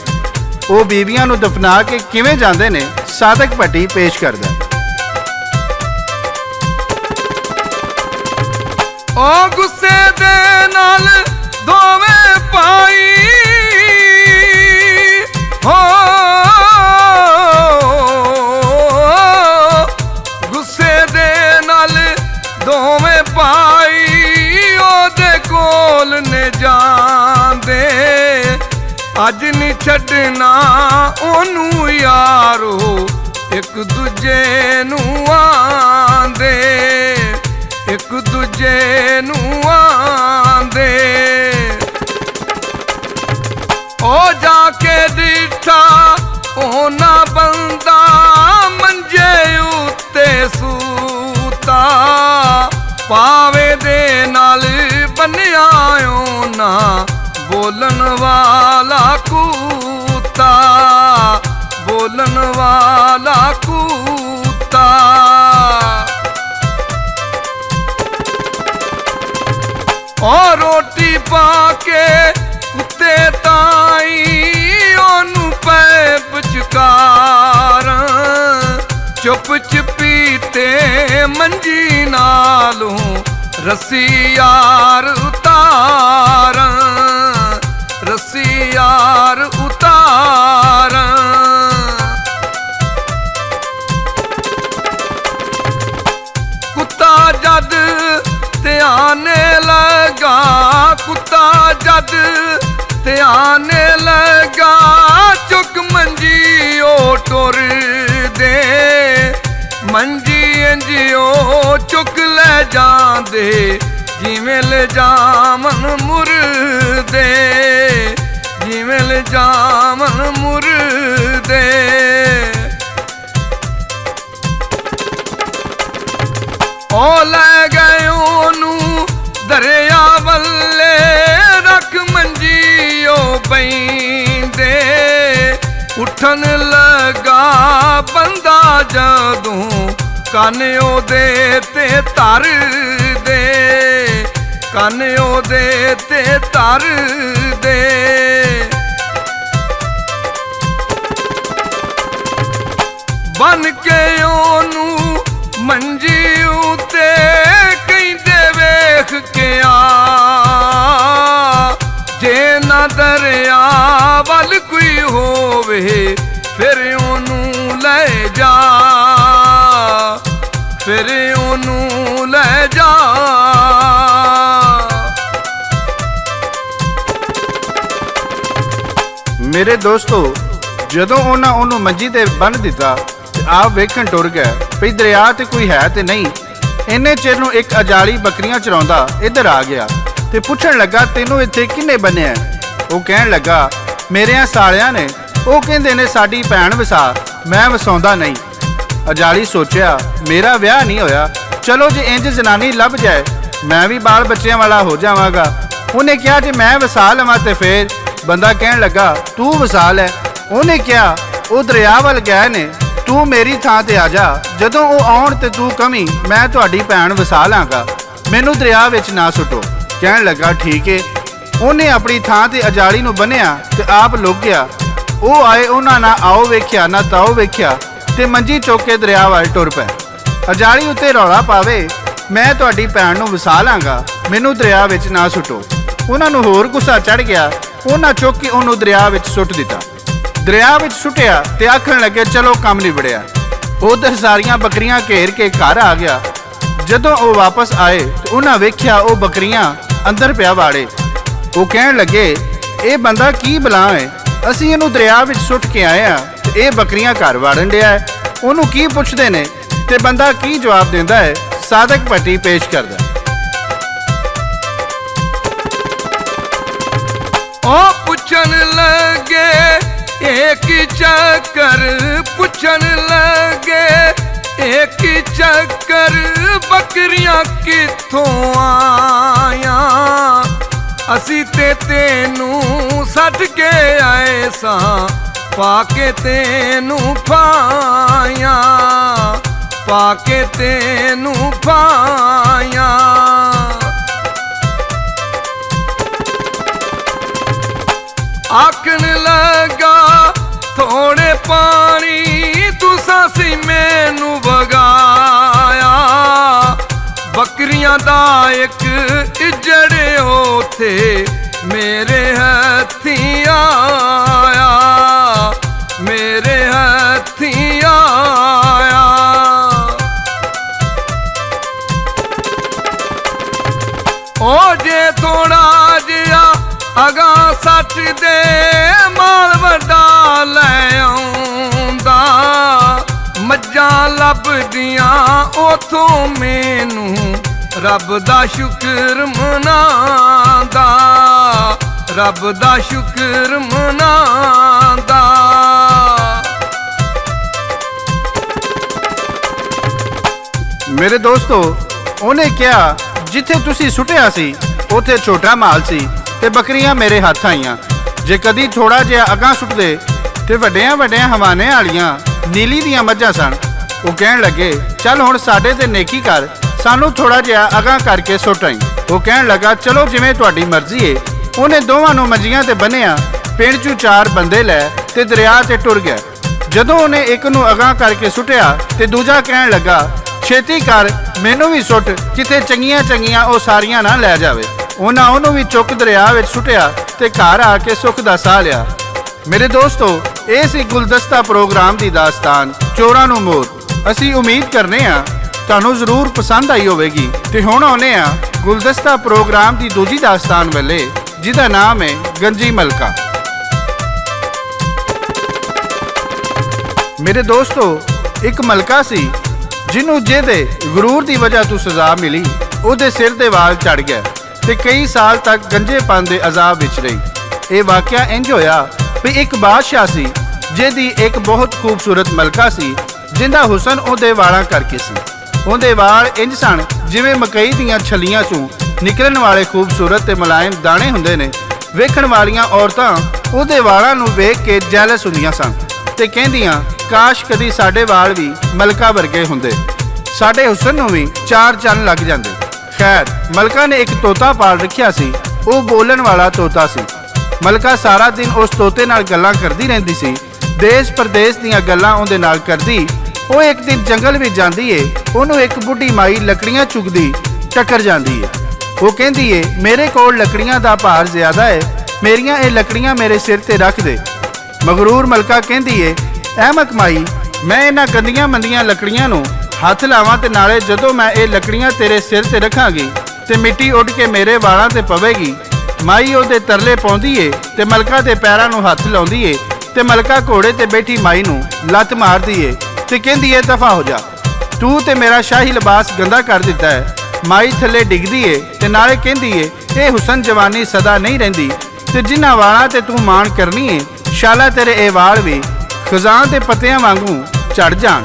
ਉਹ ਬੀਵੀਆਂ ਨੂੰ ਦਫਨਾ ਕੇ ਕਿਵੇਂ ਜਾਂਦੇ ਨੇ, ਸਾਦਕ ਭੱਟੀ ਪੇਸ਼ ਕਰਦਾ।
ਉਹ ਗੁੱਸੇ ਦੇ ਨਾਲ ਦੋਵੇਂ ਭਾਈ ਹੋ, ਗੁੱਸੇ ਦੇ ਨਾਲ ਦੋਵੇਂ ਭਾਈ ਉਹਦੇ ਕੋਲ ਨੇ ਜਾਂਦੇ। ਅੱਜ ਨਹੀਂ ਛੱਡਣਾ ਉਹਨੂੰ ਯਾਰੋ, ਇੱਕ ਦੂਜੇ ਨੂੰ ਆਂਦੇ, ਇੱਕ ਦੂਜੇ ਨੂੰ ਆਂਦੇ। ਉਹ ਜਾ ਕੇ ਡਿੱਠਾ ਉਹਨਾਂ ਬੰਦਾ ਮੰਜੇ ਉੱਤੇ ਸੂਤਾ, ਪਾਵੇ ਦੇ ਨਾਲ ਬੰਨਿਆ ਉਹਨਾਂ ਬੋਲਣ ਵਾਲਾ ਕੂਤਾ, ਬੋਲਣ ਵਾਲਾ ਕੂਤਾ। ਉਹ ਰੋਟੀ ਪਾ ਕੇ ਕੁੱਤੇ ਤਾਈ ਉਹਨੂੰ ਪੈ ਵਿਚਕਾਰ, ਚੁੱਪ ਚਪੀਤੇ ਮੰਜੀ ਨਾਲੋਂ ਰੱਸੀ ਯਾਰ ਉਤਾਰ, ਰੱਸੀ ਯਾਰ ਉਤਾਰ। ਕੁੱਤਾ ਜਦ ਧਿਆਨ ਲਗਾ, ਕੁੱਤਾ ਜਦ ਧਿਆਨ ਲਗਾ, ਚੁੱਕ ਮੰਜੀ ਉਹ ਟੁਰਦੇ, ਮੰਜੀ ਇੰਜਿਓ ਚੁੱਕ ਲੈ ਜਾਂਦੇ, ਜਿਵੇਂ ਲਿਜਾਮਨ ਮੁਰਦੇ, ਜਿਵੇਂ ਲਿਜਾਮਨ ਮੁਰਦੇ। ਉਹ ਲੈ ਗਏ ਉਹਨੂੰ ਦਰਿਆ ਵੱਲੇ, ਰੱਖ ਮੰਜੀ ਉਹ ਬੈਂਦੇ। ਉੱਠਣ ਲੱਗਾ ਬੰਦਾ ਜਦੋਂ, ਕੰਨ ਉਹਦੇ ਤੇ ਧਰ ਦੇ, ਕੰਨ ਉਹਦੇ ਤੇ ਧਰ ਦੇ। ਬਨ ਕੇ ਉਹਨੂੰ ਮੰਜੀ ਉਤੇ ਕਹਿੰਦੇ ਵੇਖ ਕੇ ਆ, ਜੇ ਨਾ ਦਰਿਆ ਵੱਲ ਕੋਈ ਹੋਵੇ ਫਿਰ ਉਹਨੂੰ ਲੈ ਜਾ, ਫਿਰ ਉਹਨੂੰ ਲੈ ਜਾ।
ਮੇਰੇ ਦੋਸਤੋ, ਜਦੋਂ ਉਹਨਾਂ ਉਹਨੂੰ ਮੰਜੀ ਤੇ ਬੰਨ੍ਹ ਦਿੱਤਾ ਤੇ ਆਪ ਵੇਖਣ ਟੁਰ ਗਏ ਵੀ ਦਰਿਆ ਤੇ ਕੋਈ ਹੈ ਤੇ ਨਹੀਂ। ਇੰਨੇ ਚਿਰ ਨੂੰ ਇੱਕ ਅਜਾਲੀ ਬੱਕਰੀਆਂ ਚਰਾਉਂਦਾ ਇੱਧਰ ਆ ਗਿਆ ਤੇ ਪੁੱਛਣ ਲੱਗਾ, ਤੈਨੂੰ ਇੱਥੇ ਕਿਹਨੇ ਬੰਨਿਆ? ਉਹ ਕਹਿਣ ਲੱਗਾ, ਮੇਰਿਆਂ ਸਾਲਿਆਂ ਨੇ। ਉਹ ਕਹਿੰਦੇ ਨੇ ਸਾਡੀ ਭੈਣ ਵਸਾ, ਮੈਂ ਵਸਾਉਂਦਾ ਨਹੀਂ। ਅਜਾਲੀ ਸੋਚਿਆ, ਮੇਰਾ ਵਿਆਹ ਨਹੀਂ ਹੋਇਆ, ਚਲੋ ਜੇ ਇੰਜ ਜਨਾਨੀ ਲੱਭ ਜਾਏ ਮੈਂ ਵੀ ਬਾਲ ਬੱਚਿਆਂ ਵਾਲਾ ਹੋ ਜਾਵਾਂਗਾ। ਉਹਨੇ ਕਿਹਾ ਜੇ ਮੈਂ ਵਸਾ ਲਵਾਂ ਤੇ ਫੇਰ? ਬੰਦਾ ਕਹਿਣ ਲੱਗਾ, ਤੂੰ ਵਸਾ ਲੈ। ਉਹਨੇ ਕਿਹਾ, ਉਹ ਦਰਿਆ ਵੱਲ ਗਏ ਨੇ, ਤੂੰ ਮੇਰੀ ਥਾਂ ਤੇ ਆ ਜਾ। ਜਦੋਂ ਉਹ ਆਉਣ ਤੇ ਤੂੰ ਕਵੀਂ ਮੈਂ ਤੁਹਾਡੀ ਭੈਣ ਵਸਾ ਲਾਂਗਾ, ਮੈਨੂੰ ਦਰਿਆ ਵਿੱਚ ਨਾ ਸੁੱਟੋ। ਕਹਿਣ ਲੱਗਾ, ਠੀਕ ਏ। ਉਹਨੇ ਆਪਣੀ ਥਾਂ ਤੇ ਅਜਾਲੀ ਨੂੰ ਬੰਨਿਆ ਤੇ ਆਪ ਲੁਕ ਗਿਆ। ਉਹ ਆਏ, ਉਹਨਾਂ ਨਾ ਆਓ ਵੇਖਿਆ ਨਾ ਤਾਓ ਵੇਖਿਆ ਤੇ ਮੰਜੀ ਚੁੱਕ ਕੇ ਦਰਿਆ ਵੱਲ ਟੁਰ ਪਏ। ਅਜਾਲੀ ਉੱਤੇ ਰੌਲਾ ਪਾਵੇ, ਮੈਂ ਤੁਹਾਡੀ ਭੈਣ ਨੂੰ ਵਸਾ ਲਾਂਗਾ, ਮੈਨੂੰ ਦਰਿਆ ਵਿੱਚ ਨਾ ਸੁੱਟੋ। ਉਹਨਾਂ ਨੂੰ ਹੋਰ ਗੁੱਸਾ ਚੜ ਗਿਆ, ਉਹਨਾਂ ਚੁੱਕ ਕੇ ਉਹਨੂੰ ਦਰਿਆ ਵਿੱਚ ਸੁੱਟ ਦਿੱਤਾ। ਦਰਿਆ ਵਿੱਚ ਸੁੱਟਿਆ ਤੇ ਆਖਣ ਲੱਗੇ, ਚਲੋ ਕੰਮ ਨਿਬੜਿਆ। ਉਧਰ ਸਾਰੀਆਂ ਬੱਕਰੀਆਂ ਘੇਰ ਕੇ ਘਰ ਆ ਗਿਆ। ਜਦੋਂ ਉਹ ਵਾਪਸ ਆਏ ਤੇ ਉਹਨਾਂ ਵੇਖਿਆ ਉਹ ਬੱਕਰੀਆਂ ਅੰਦਰ ਪਿਆ ਵਾੜੇ। ਉਹ ਕਹਿਣ ਲੱਗੇ, ਇਹ ਬੰਦਾ ਕੀ ਬਲਾ ਹੈ, ਅਸੀਂ ਇਹਨੂੰ ਦਰਿਆ ਵਿੱਚ ਸੁੱਟ ਕੇ ਆਏ ਆ ਤੇ ਇਹ ਬੱਕਰੀਆਂ ਘਰ ਵਾੜਨ ਡਿਆ ਹੈ। ਉਹਨੂੰ ਕੀ ਪੁੱਛਦੇ ਨੇ ਤੇ ਬੰਦਾ ਕੀ ਜਵਾਬ ਦਿੰਦਾ ਹੈ? ਸਾਦਕ ਭੱਟੀ ਪੇਸ਼ ਕਰਦਾ।
ਉਹ ਪੁੱਛਣ ਲੱਗੇ ਇੱਕ ਚੱਕਰ, ਪੁੱਛਣ ਲੱਗੇ ਇੱਕ ਚੱਕਰ, ਬੱਕਰੀਆਂ ਕਿੱਥੋਂ ਆਇਆ? ਅਸੀਂ ਤੇ ਤੈਨੂੰ ਛੱਡ ਕੇ ਆਏ ਸਾਂ पाके तेनू फाया, पाके तेनू फाया। आखन लगा थोड़े पानी तुसा सी मैनू वगाया, बकरियां दा एक इजड़े ओथे मेरे हथी आया, मेरे हथी आया। ओ जे थोड़ा जिहा अगा सच दे माल वड्डा लै आउंदा, मज्जां लभदियां ओथों मैनू रब दा शुक्र मनांदा, रब दा शुक्र मनांदा।
मेरे दोस्तों, ਉਹਨੇ ਕਿਹਾ ਜਿੱਥੇ ਤੁਸੀਂ ਸੁੱਟਿਆ ਸੀ ਉੱਥੇ ਛੋਟਾ ਮਾਲ ਸੀ ਤੇ ਬੱਕਰੀਆਂ ਮੇਰੇ ਹੱਥ ਆਈਆਂ। ਜੇ ਕਦੀ ਥੋੜਾ ਜਿਹਾ ਅਗਾਂਹ ਸੁੱਟਦੇ ਤੇ ਵੱਡੀਆਂ ਵੱਡੀਆਂ ਹਵਾਨੇ ਵਾਲੀਆਂ ਨੀਲੀ ਦੀਆਂ ਮੱਝਾਂ ਸਨ। ਉਹ ਕਹਿਣ ਲੱਗੇ ਚੱਲ ਹੁਣ ਸਾਡੇ ਤੇ ਨੇਕੀ ਕਰ, ਸਾਨੂੰ ਥੋੜਾ ਜਿਹਾ ਅਗਾਂਹ ਕਰਕੇ ਸੁੱਟ ਆਈ। ਉਹ ਕਹਿਣ ਲੱਗਾ ਚਲੋ ਜਿਵੇਂ ਤੁਹਾਡੀ ਮਰਜ਼ੀ ਏ। ਉਹਨੇ ਦੋਵਾਂ ਨੂੰ ਮੰਜੀਆਂ ਤੇ ਬੰਨਿਆ, ਪਿੰਡ 'ਚੋਂ 4 ਬੰਦੇ ਲੈ ਤੇ ਦਰਿਆ ਤੇ ਟੁਰ ਗਿਆ। ਜਦੋਂ ਉਹਨੇ ਇੱਕ ਨੂੰ ਅਗਾਂਹ ਕਰਕੇ ਸੁੱਟਿਆ ਤੇ ਦੂਜਾ ਕਹਿਣ ਲੱਗਾ ਛੇਤੀ ਕਰ ਮੈਨੂੰ ਵੀ ਸੁੱਟ, ਕਿਤੇ ਚੰਗੀਆਂ ਚੰਗੀਆਂ ਉਹ ਸਾਰੀਆਂ ਨਾ ਲੈ ਜਾਵੇ। ਉਹਨਾਂ ਉਹਨੂੰ ਵੀ ਚੁੱਕ ਦਰਿਆ ਵਿੱਚ ਸੁੱਟਿਆ ਤੇ ਘਰ ਆ ਕੇ ਸੁੱਖ ਦਾ ਸਾਹ ਲਿਆ। ਮੇਰੇ ਦੋਸਤੋ, ਇਹ ਸੀ ਗੁਲਦਸਤਾ ਪ੍ਰੋਗਰਾਮ ਦੀ ਦਾਸਤਾਨ ਚੋਰਾਂ ਨੂੰ ਮੋਰ। ਅਸੀਂ ਉਮੀਦ ਕਰਨੇ ਆ ਤੁਹਾਨੂੰ ਜ਼ਰੂਰ ਪਸੰਦ ਆਈ ਹੋਵੇਗੀ। ਤੇ ਹੁਣ ਆਉਨੇ ਆ ਗੁਲਦਸਤਾ ਪ੍ਰੋਗਰਾਮ ਦੀ ਦੂਜੀ ਦਾਸਤਾਨ ਵੱਲੇ, ਜਿਹਦਾ ਨਾਮ ਹੈ ਗੰਜੀ ਮਲਕਾ। ਮੇਰੇ ਦੋਸਤੋ, ਇੱਕ ਮਲਕਾ ਸੀ ਜਿਹਨੂੰ ਜਿਹਦੇ ਗੁਰੂਰ ਦੀ ਵਜ੍ਹਾ ਤੋਂ ਸਜ਼ਾ ਮਿਲੀ। ਉਹਦੇ ਸਿਰ ਦੇ ਵਾਲ ਝੜ ਗਏ ਤੇ ਕਈ ਸਾਲ ਤੱਕ ਗੰਜੇਪਨ ਦੇ ਅਜ਼ਾਬ ਵਿੱਚ ਰਹੀ। ਇਹ ਵਾਕਿਆ ਇੰਜ ਹੋਇਆ ਵੀ ਇੱਕ ਬਾਦਸ਼ਾਹ ਸੀ ਜਿਹਦੀ ਇੱਕ ਬਹੁਤ ਖੂਬਸੂਰਤ ਮਲਕਾ ਸੀ, ਜਿੰਦਾ ਹੁਸਨ ਉਹਦੇ ਵਾਲਾਂ ਕਰਕੇ ਸੀ। ਉਹਦੇ ਵਾਲ ਇੰਜ ਸਨ ਜਿਵੇਂ ਮਕਈ ਦੀਆਂ ਛੱਲੀਆਂ ਚੋਂ ਨਿਕਲਣ ਵਾਲੇ ਖੂਬਸੂਰਤ ਤੇ ਮੁਲਾਇਮ ਦਾਣੇ ਹੁੰਦੇ ਨੇ। ਵੇਖਣ ਵਾਲੀਆਂ ਔਰਤਾਂ ਉਹਦੇ ਵਾਲਾਂ ਨੂੰ ਵੇਖ ਕੇ ਜੈਲਸ ਹੁੰਦੀਆਂ ਸਨ ਤੇ ਕਹਿੰਦੀਆਂ ਕਾਸ਼ ਕਦੀ ਸਾਡੇ ਵਾਲ ਵੀ ਮਲਕਾ ਵਰਗੇ ਹੁੰਦੇ, ਸਾਡੇ ਹੁਸਨ ਨੂੰ ਵੀ 4 ਚੰਨ ਲੱਗ ਜਾਂਦੇ। ਖੈਰ, ਮਲਕਾ ਨੇ ਇੱਕ ਤੋਤਾ ਪਾਲ ਰੱਖਿਆ ਸੀ। ਉਹ ਬੋਲਣ ਵਾਲਾ ਤੋਤਾ ਸੀ। ਮਲਕਾ ਸਾਰਾ ਦਿਨ ਉਸ ਤੋਤੇ ਨਾਲ ਗੱਲਾਂ ਕਰਦੀ ਰਹਿੰਦੀ ਸੀ। ਦੇਸ਼ ਪ੍ਰਦੇਸ਼ ਦੀਆਂ ਗੱਲਾਂ ਉਹਦੇ ਨਾਲ ਕਰਦੀ। ਉਹ ਇੱਕ ਦਿਨ ਜੰਗਲ ਵਿੱਚ ਜਾਂਦੀ ਏ। ਉਹਨੂੰ ਇੱਕ ਬੁੱਢੀ ਮਾਈ ਲੱਕੜੀਆਂ ਚੁੱਕਦੀ ਟੱਕਰ ਜਾਂਦੀ ਏ। ਉਹ ਕਹਿੰਦੀ ਏ ਮੇਰੇ ਕੋਲ ਲੱਕੜੀਆਂ ਦਾ ਭਾਰ ਜ਼ਿਆਦਾ ਹੈ, ਮੇਰੀਆਂ ਇਹ ਲੱਕੜੀਆਂ ਮੇਰੇ ਸਿਰ ਤੇ ਰੱਖ ਦੇ। ਮਗਰੂਰ ਮਲਕਾ ਕਹਿੰਦੀ ਏ ਅਹਿਮਕ ਮਾਈ, ਮੈਂ ਇਹਨਾਂ ਗੰਦੀਆਂ ਮੰਦੀਆਂ ਲੱਕੜੀਆਂ ਨੂੰ ਹੱਥ ਲਾਵਾਂ ਤੇ ਨਾਲੇ ਜਦੋਂ ਮੈਂ ਇਹ ਲੱਕੜੀਆਂ ਤੇਰੇ ਸਿਰ ਤੇ ਰੱਖਾਂਗੀ ਤੇ ਮਿੱਟੀ ਉੱਡ ਕੇ ਮੇਰੇ ਵਾਲਾਂ ਤੇ ਪਵੇਗੀ। ਮਾਈ ਉਹਦੇ ਤਰਲੇ ਪਾਉਂਦੀ ਏ ਤੇ ਮਲਕਾ ਦੇ ਪੈਰਾਂ ਨੂੰ ਹੱਥ ਲਾਉਂਦੀ ਏ ਤੇ ਮਲਕਾ ਘੋੜੇ ਤੇ ਬੈਠੀ ਮਾਈ ਨੂੰ ਲੱਤ ਮਾਰਦੀ ਏ ਤੇ ਕਹਿੰਦੀ ਏ ਦਫਾ ਹੋ ਜਾ, ਤੂੰ ਤੇ ਮੇਰਾ ਸ਼ਾਹੀ ਲਿਬਾਸ ਗੰਦਾ ਕਰ ਦਿੱਤਾ ਹੈ। ਮਾਈ ਥੱਲੇ ਡਿੱਗਦੀ ਏ ਤੇ ਨਾਲੇ ਕਹਿੰਦੀ ਏ ਇਹ ਹੁਸਨ ਜਵਾਨੀ ਸਦਾ ਨਹੀਂ ਰਹਿੰਦੀ ਤੇ ਜਿਨ੍ਹਾਂ ਵਾਲਾਂ ਤੇ ਤੂੰ ਮਾਣ ਕਰਨੀ ਏ ਸ਼ਾਲਾ ਤੇਰੇ ਇਹ ਵਾਲ ਵੀ ਖਜ਼ਾਨ ਦੇ ਪੱਤਿਆਂ ਵਾਂਗੂ ਝੜ ਜਾਣ।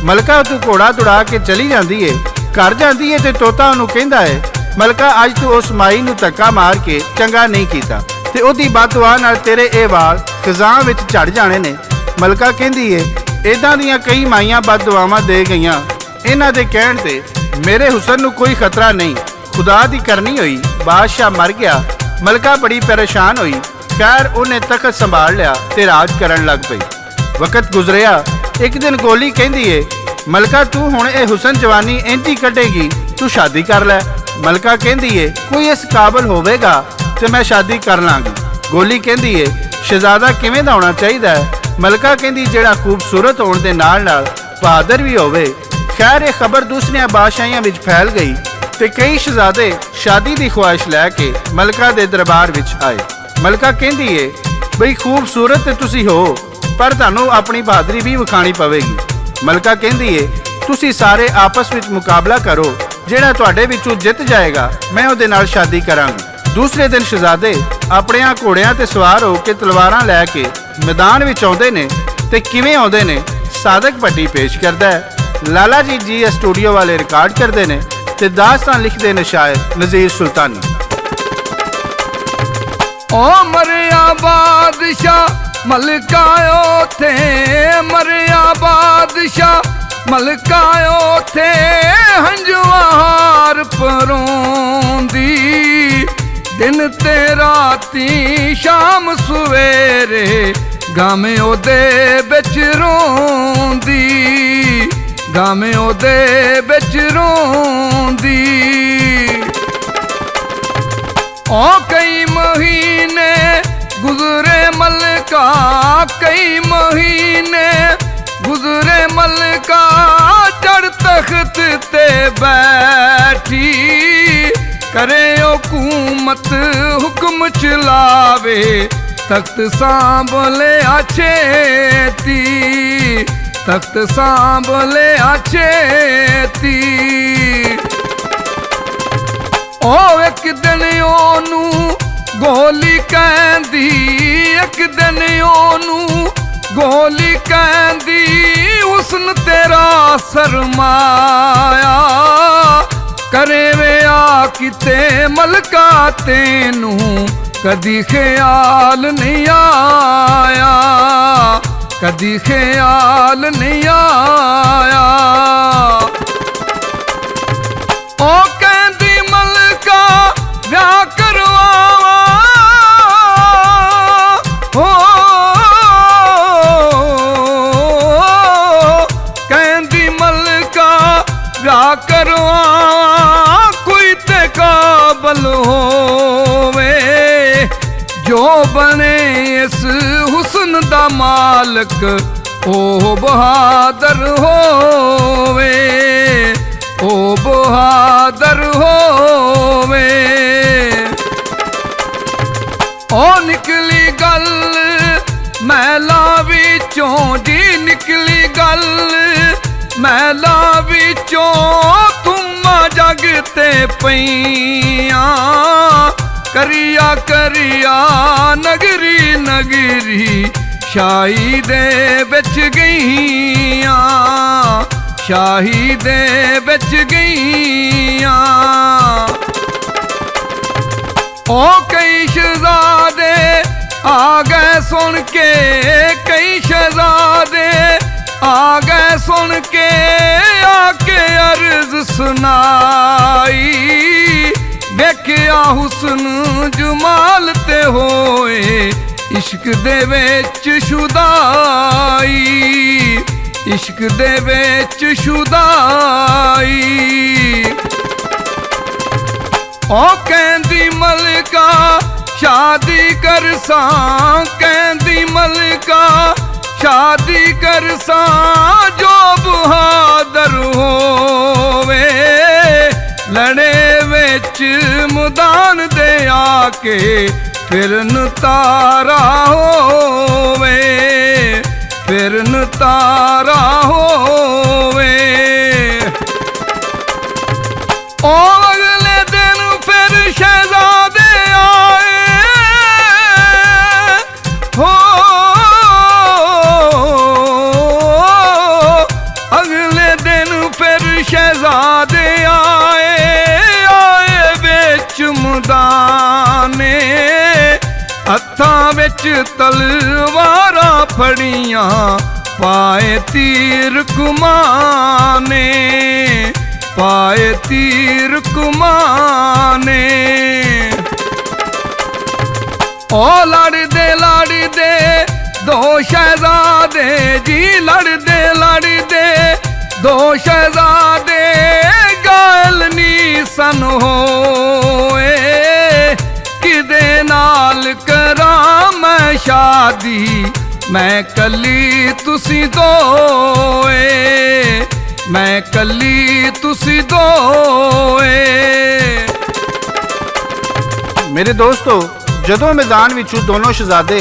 ਮਲਕਾ ਤੂੰ ਘੋੜਾ ਦੌੜਾ ਕੇ ਚਲੀ ਜਾਂਦੀ ਏ। ਘਰ ਜਾਂਦੀ ਏ ਤੇ ਤੋਤਾ ਉਹਨੂੰ ਕਹਿੰਦਾ ਏ ਮਲਕਾ ਅੱਜ ਤੂੰ ਉਸ ਮਾਈ ਨੂੰ ਧੱਕਾ ਮਾਰ ਕੇ ਚੰਗਾ ਨਹੀਂ ਕੀਤਾ ਤੇ ਉਹਦੀ ਬਦਦੁਆ ਨਾਲ ਤੇਰੇ ਇਹ ਵਾਲ ਖਜ਼ਾਨ ਵਿੱਚ ਝੜ ਜਾਣੇ ਨੇ। ਮਲਕਾ ਕਹਿੰਦੀ ਏ ਇਦਾਂ ਦੀਆਂ ਕਈ ਮਾਈਆਂ ਬਦਦੁਆਵਾਂ ਦੇ ਗਈਆਂ, ਇਹਨਾਂ ਦੇ ਕਹਿਣ ਤੇ ਮੇਰੇ ਹੁਸਨ ਨੂੰ ਕੋਈ ਖਤਰਾ ਨਹੀਂ, ਖੁਦਾ ਦੀ ਕਰਨੀ ਹੋਈ। ਬਾਦਸ਼ਾਹ ਮਰ ਗਿਆ। ਮਲਕਾ ਬੜੀ ਪਰੇਸ਼ਾਨ ਹੋਈ। ਖੈਰ, ਉਹਨੇ ਤਖਤ ਸੰਭਾਲ ਲਿਆ ਤੇ ਰਾਜ ਕਰਨ ਲੱਗ ਪਈ। ਵਕਤ ਗੁਜ਼ਰਿਆ। ਇੱਕ ਦਿਨ ਗੋਲੀ ਕਹਿੰਦੀ ਏ ਮਲਕਾ ਤੂੰ ਹੁਣ ਇਹ ਹੁਸਨ ਜਵਾਨੀ ਇੰਝ ਹੀ ਕੱਢੇਗੀ, ਤੂੰ ਸ਼ਾਦੀ ਕਰ ਲੈ। ਮਲਕਾ ਕਹਿੰਦੀ ਏ ਕੋਈ ਇਸ ਕਾਬਲ ਹੋਵੇਗਾ ਤੇ ਮੈਂ ਸ਼ਾਦੀ ਕਰ ਲਾਂਗੀ। ਗੋਲੀ ਕਹਿੰਦੀ ਏ ਸ਼ਹਿਜ਼ਾਦਾ ਕਿਵੇਂ ਦਾ ਹੋਣਾ ਚਾਹੀਦਾ ਹੈ? ਮਲਕਾ ਕਹਿੰਦੀ ਜਿਹੜਾ ਖੂਬਸੂਰਤ ਹੋਣ ਦੇ ਨਾਲ ਨਾਲ ਬਹਾਦਰ ਵੀ ਹੋਵੇ। ਖੈਰ, ਇਹ ਖਬਰ ਦੂਸਰੀਆਂ ਬਾਦਸ਼ਾਹੀਆਂ ਵਿੱਚ ਫੈਲ ਗਈ ਤੇ ਕਈ ਸ਼ਹਿਜ਼ਾਦੇ ਸ਼ਾਦੀ ਦੀ ਖੁਆਇਸ਼ ਲੈ ਕੇ ਮਲਕਾ ਦੇ ਦਰਬਾਰ ਵਿੱਚ ਆਏ। ਮਲਕਾ ਕਹਿੰਦੀ ਏ ਬਈ ਖੂਬਸੂਰਤ ਤੇ ਤੁਸੀਂ ਹੋ, ਪਰ ਤੁਹਾਨੂੰ ਆਪਣੀ ਬਹਾਦਰੀ ਵੀ ਵਿਖਾਣੀ ਪਵੇਗੀ। ਮਲਕਾ ਕਹਿੰਦੀ ਏ ਤੁਸੀਂ ਸਾਰੇ ਆਪਸ ਵਿੱਚ ਮੁਕਾਬਲਾ ਕਰੋ, ਜਿਹੜਾ ਤੁਹਾਡੇ ਵਿੱਚੋਂ ਜਿੱਤ ਜਾਏਗਾ ਮੈਂ ਉਹਦੇ ਨਾਲ ਸ਼ਾਦੀ ਕਰਾਂਗੀ। ਦੂਸਰੇ ਦਿਨ ਸ਼ਹਿਜ਼ਾਦੇ ਆਪਣਿਆਂ ਘੋੜਿਆਂ ਤੇ ਸਵਾਰ ਹੋ ਕੇ ਤਲਵਾਰਾਂ ਲੈ ਕੇ ਮੈਦਾਨ ਵਿੱਚ ਆਉਂਦੇ ਨੇ ਤੇ ਕਿਵੇਂ ਆਉਂਦੇ ਨੇ ਸਾਦਕ ਭੱਟੀ ਪੇਸ਼ ਕਰਦਾ ਹੈ। ਲਾਲਾ ਜੀ ਸਟੂਡੀਓ ਵਾਲੇ ਰਿਕਾਰਡ ਕਰਦੇ ਨੇ ਤੇ ਦਾਸਤਾਨ ਲਿਖਦੇ ਨੇ ਸ਼ਾਇਰ ਨਜ਼ੀਰ ਸੁਲਤਾਨੀ।
ओ मरिया बादशाह ਮਲਕਾ ਓਥੇ ਮਰਿਆ ਬਾਦਸ਼ਾਹ, ਮਲਕਾ ਓਥੇ ਹੰਝੂਆਰ ਪਰੋਂਦੀ। ਦਿਨ ਤੇ ਰਾਤੀ ਸ਼ਾਮ ਸਵੇਰੇ ਗਮ ਉਹਦੇ ਵਿੱਚ ਰੋਂਦੀ, ਗਮ ਉਹਦੇ ਵਿੱਚ ਰੋਂਦੀ। ਓ ਕਈ ਮਹੀਨੇ ਗੁਜ਼ਰੇ ਮਲਕਾ, ਕਈ ਮਹੀਨੇ ਗੁਜ਼ਰੇ ਮਲਕਾ, ਚੜ੍ਹ ਤਖਤ ਤੇ ਬੈਠੀ। करे हुकूमत हुक्म चलावे, तख्त सांभले छेती, तख्त सांभले छेती। ओ एक दिन ओनू गोली कहंदी, एक दिन ओनू गोली कहंदी, हुस्न तेरा सरमाया। करे वे आ किते मलका तेनू कदी ख्याल नहीं आया, कदी ख्याल नहीं आया। ओ कहंदी मलका ब्याह करवावा, हो कहंदी मलका ब्याह करवावा, काबल होवे जो बने इस हुस्न दा मालक, ओ बहादुर होवे, ओ बहादुर होवे। ओ निकली गल महला विचों जी, निकली गल महला विचों, जग ते पईयां करिया करिया नगरी नगरी, शाही दे बिच गईयां, शाही दे बिच गईयां। ओ कई शहजादे आ गए सुन के, कई शहजादे आ गए सुन के, आके अर्ज सुनाई। वेख्या हुस्न जमाल ते होए इश्क दे विच शुदाई, इश्क दे विच शुदाई। ओ कहंदी मलका शादी करसां, कहंदी मलका शादी करसां, जो बहादुर होवे लड़े विच मैदान दे आके, फिरन तारा होवे, फिरन तारा होवे। ओ अगले दिन फिर शहजादे आए, हो अगले दिन फिर शहजादे आए, आए बिच मैदाने, हत्थां विच तलवारां फड़ियां, पाए तीर कुमाने, पाए तीर कुमाने। ओ लड़दे लड़दे दो शहजादे जी, लड़दे लड़दे दो शहजादे, घायल नी सन होए। किदे नाल करां मैं शादी, मैं कली तुसी दोए, मैं कली तुसी दोए।
मेरे दोस्तों, ਜਦੋਂ मैदान ਵਿੱਚੋਂ ਦੋਨੋਂ ਸ਼ਹਜ਼ਾਦੇ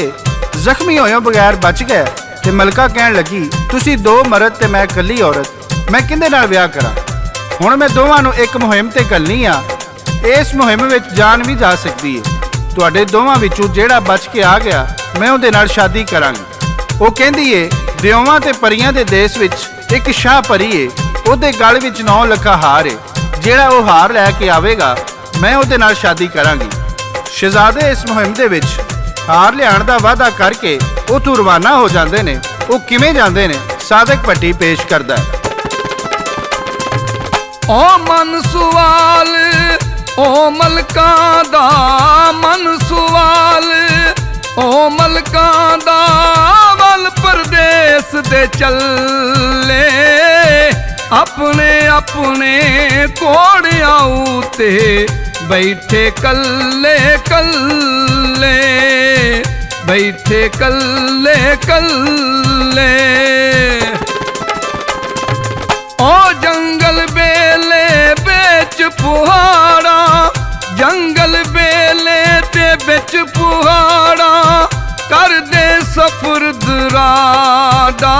ਜ਼ਖਮੀ ਹੋਇਆਂ ਬਗੈਰ ਬਚ ਗਏ ਤੇ ਮਲਕਾ ਕਹਿਣ ਲੱਗੀ, ਤੁਸੀਂ ਦੋ ਮਰਦ ਤੇ ਮੈਂ ਇਕੱਲੀ ਔਰਤ, ਮੈਂ ਕਿਹਦੇ ਨਾਲ ਵਿਆਹ ਕਰਾਂ? ਹੁਣ ਮੈਂ ਦੋਵਾਂ ਨੂੰ ਇੱਕ ਮੁਹਿੰਮ ਤੇ ਘੱਲਣੀ ਆ। ਇਸ ਮੁਹਿੰਮ ਵਿੱਚ ਜਾਨ ਵੀ ਜਾ ਸਕਦੀ ਹੈ। ਤੁਹਾਡੇ ਦੋਵਾਂ ਵਿੱਚੋਂ ਜਿਹੜਾ ਬਚ ਕੇ ਆ ਗਿਆ, ਮੈਂ ਉਹਦੇ ਨਾਲ ਸ਼ਾਦੀ ਕਰਾਂਗੀ। ਉਹ ਕਹਿੰਦੀ ਏ, ਦਿਓਵਾਂ ਤੇ ਪਰੀਆਂ ਦੇ ਦੇਸ਼ ਵਿੱਚ ਇੱਕ ਸ਼ਾਹ ਪਰੀ ਏ, ਉਹਦੇ ਗਲ ਵਿੱਚ 9 ਲੱਖਾਂ ਹਾਰ ਏ। ਜਿਹੜਾ ਉਹ ਹਾਰ ਲੈ ਕੇ ਆਵੇਗਾ, ਮੈਂ ਉਹਦੇ ਨਾਲ ਸ਼ਾਦੀ ਕਰਾਂਗੀ। ਸ਼ਹਿਜ਼ਾਦੇ ਇਸ ਮੁਹਿੰਮ ਦੇ ਵਿੱਚ ਹਾਰ ਲਿਆਉਣ ਦਾ ਵਾਅਦਾ ਕਰਕੇ ਉਥੋਂ ਰਵਾਨਾ ਹੋ ਜਾਂਦੇ ਨੇ, ਉਹ ਕਿਵੇਂ ਜਾਂਦੇ ਨੇ, ਸਾਦਿਕ ਭੱਟੀ ਪੇਸ਼ ਕਰਦਾ ਹੈ।
ओ मन सवाल ओ मलकां दा, मन सवाल ओ मलकां दा, वल परदेस दे चले, अपने अपने घोड़ियां उते बैठे कल्ले कल्ले, बैठे कल्ले कल्ले। ओ जंगल बेले बेच पुहाड़ा, जंगल बेले ते बेच पुहाड़ा, कर दे सफर दराड़ा,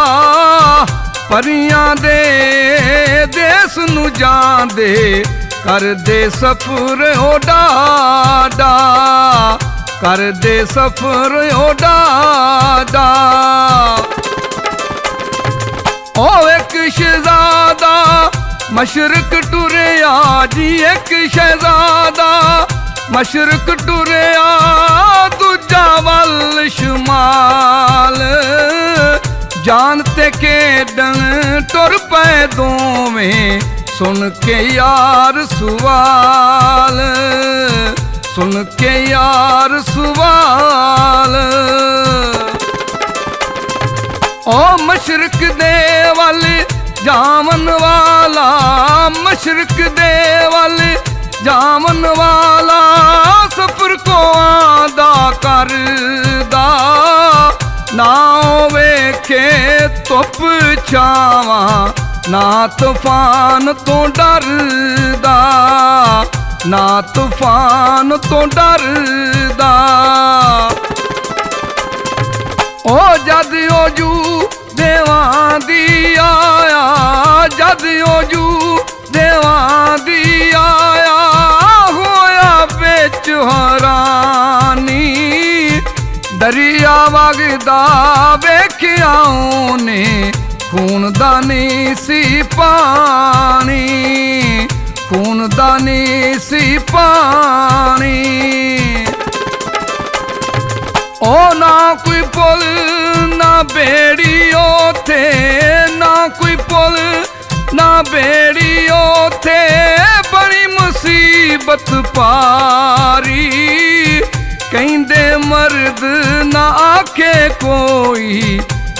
परियां दे देस नू जांदे, कर दे सफर ओ डाडा, कर दे सफर ओ डाडा। ओ एक शहजादा मशरक टुरिया जी, एक शहजादा मशरक टुरिया, दूजा वल शुमाल, जानते खेडन टुर पे दोवें, सुन के यार सवाल, सुन के यार सवाल। ओ मशरक दे वल जावन वाला, मशरक दे वल जावन वाला, सफर को आदा करदा, ना वेखे धुप छावा, ना तूफान तो डरदा, ना तूफान तो डरदा। ओ जद ओजू देवां दी आया, जद ओजू देवां दी आया, होया बिच हैरानी, दरिया वगदा वेखिया ने, खून दा नहीं सी पानी, खून दा नहीं सी पानी। ओ ना कोई पुल ना बेड़ी ओथे, ना कोई पुल ना बेड़ी ओथे, बड़ी मुसीबत पारी, कहंदे मर्द ना आखे कोई,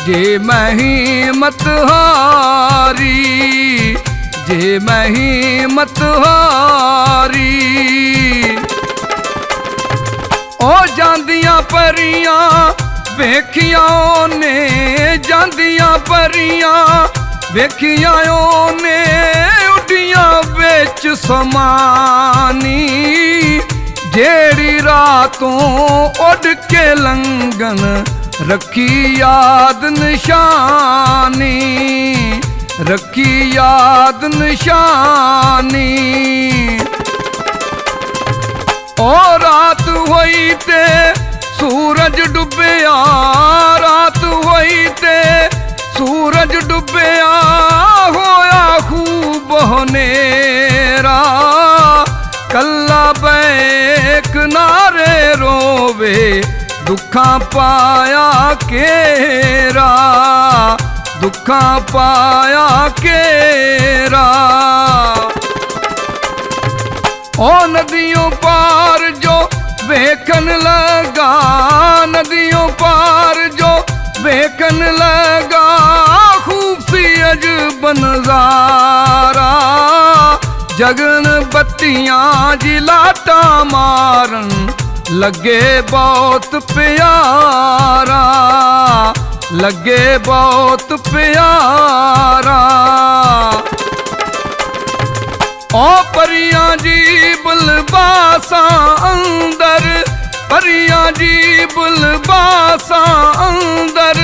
जे मैं हिम्मत हारी, जे मैं हिम्मत हारी। ओ जांदियां परियां वेखियां ने, जांदियां परियां वेखियां ने, उड्डियां बिच समानी, जेड़ी रातों उड़ के लंघन, रखी याद निशानी, रखी याद निशानी। ओ रात होई ते सूरज डुबिया, रात होई ते सूरज डुबिया, होया खूब हनेरा, कल्ला बैक नारे रोवे, दुखा पाया केरा, दुखा पाया केरा। ओ नदियों पार जो वेखन लगा, नदियों पार जो वेखन लगा, खूब सी अजब नजारा, जगन बत्तियां जिलाटा मारन, लगे बहुत प्यारा, लगे बहुत प्यारा। ओ परियां जी बुलबासा अंदर, परियां जी बुलबासा अंदर,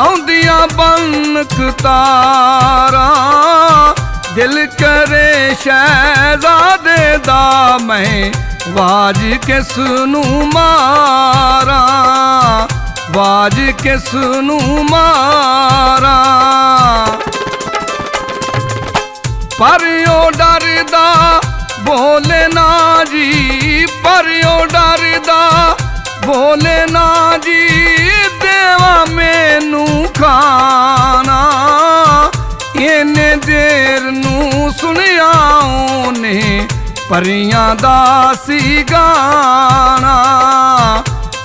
आउंदियां बनक तारा, दिल करे शहजादे दा मैं, वाज के सुनू मारा, वाज के सुनू मारा। पर ओ डरदा बोले ना जी, पर ओ डरदा बोले ना जी, देवा ਦੇਰ ਨੂੰ ਸੁਣਿਆ ਉਹਨੇ ਪਰੀਆਂ ਦਾ ਸੀ ਗਾਣਾ,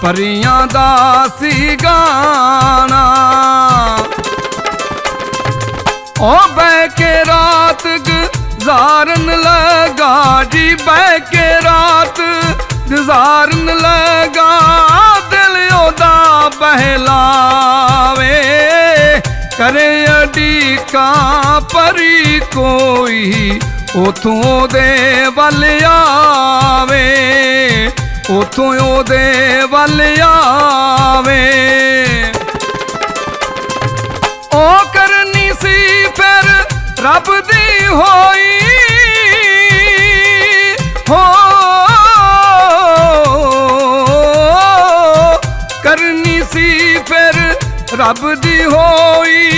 ਪਰੀਆਂ ਦਾ ਸੀ ਗਾਣਾ। ਉਹ ਬਹਿ ਕੇ ਰਾਤ ਗੁਜ਼ਾਰਨ ਲਗਾ ਜੀ, ਬਹਿ ਕੇ ਰਾਤ ਗੁਜ਼ਾਰਨ ਲਗਾ, ਦਿਲ ਉਹਦਾ ਬਹਿਲਾਵੇ ਕਰੇ ਅਡੀਕਾਂ ਪਰੀ ਕੋਈ ਉਥੋਂ ਉਹਦੇ ਵੱਲ ਆਵੇ, ਉਥੋਂ ਉਹਦੇ ਵੱਲ ਆਵੇ। ਉਹ ਕਰਨੀ ਸੀ ਫਿਰ ਰੱਬ ਦੀ ਹੋਈ ਹੋ, ਕਰਨੀ ਸੀ ਫਿਰ ਰੱਬ ਦੀ ਹੋਈ।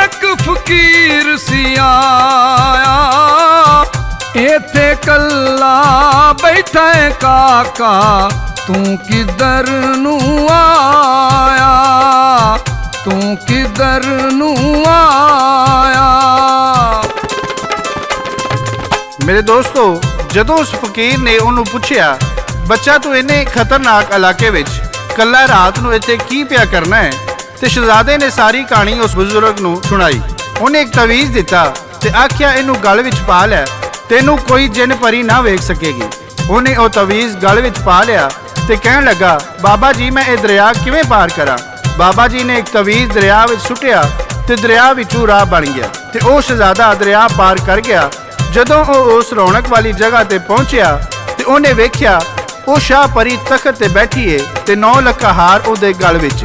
ਇੱਕ ਫਕੀਰ ਸੀ ਆਇਆ ਇੱਥੇ ਕੱਲਾ ਬੈਠਾ ਕਾਕਾ, ਤੂੰ ਕਿੱਧਰ ਨੂੰ ਆਇਆ, ਤੂੰ ਕਿੱਧਰ ਨੂੰ ਆਇਆ।
ਮੇਰੇ ਦੋਸਤੋ, ਜਦੋਂ ਉਸ ਫਕੀਰ ਨੇ ਉਹਨੂੰ ਪੁੱਛਿਆ, ਬੱਚਾ ਤੂੰ ਇੰਨੇ ਖਤਰਨਾਕ ਇਲਾਕੇ ਵਿੱਚ ਕੱਲਾ ਰਾਤ ਨੂੰ ਇੱਥੇ ਕੀ ਪਿਆ ਕਰਨਾ ਹੈ, ਤੇ ਸ਼ਹਿਜ਼ਾਦੇ ਨੇ ਸਾਰੀ ਕਹਾਣੀ ਉਸ ਬਜ਼ੁਰਗ ਨੂੰ ਸੁਣਾਈ। ਉਹਨੇ ਇੱਕ ਤਵੀਜ਼ ਦਿੱਤਾ ਤੇ ਆਖਿਆ ਇਹਨੂੰ ਗਲ ਵਿੱਚ ਪਾ ਲੈ, ਤੈਨੂੰ ਕੋਈ ਜਿੰਨ ਪਰੀ ਨਾ ਵੇਖ ਸਕੇਗੀ। ਉਹਨੇ ਉਹ ਤਵੀਜ਼ ਗਲ ਵਿੱਚ ਪਾ ਲਿਆ ਤੇ ਕਹਿਣ ਲੱਗਾ, ਬਾਬਾ ਜੀ ਮੈਂ ਇਹ ਦਰਿਆ ਕਿਵੇਂ ਪਾਰ ਕਰਾਂ। ਬਾਬਾ ਜੀ ਨੇ ਇੱਕ ਤਵੀਜ਼ ਦਰਿਆ ਵਿੱਚ ਸੁੱਟਿਆ ਤੇ ਦਰਿਆ ਵਿੱਚੋਂ ਰਾਹ ਬਣ ਗਿਆ ਤੇ ਉਹ ਸ਼ਹਿਜ਼ਾਦਾ ਦਰਿਆ ਪਾਰ ਕਰ ਗਿਆ। ਜਦੋਂ ਉਹ ਉਸ ਰੌਣਕ ਵਾਲੀ ਜਗ੍ਹਾ ਤੇ ਪਹੁੰਚਿਆ ਤੇ ਉਹਨੇ ਵੇਖਿਆ ਉਹ ਸ਼ਾਹ ਪਰੀ ਤਖਤ ਤੇ ਬੈਠੀ ਏ ਤੇ 9 ਲੱਖਾਂ ਹਾਰ ਉਹਦੇ ਗਲ ਵਿੱਚ।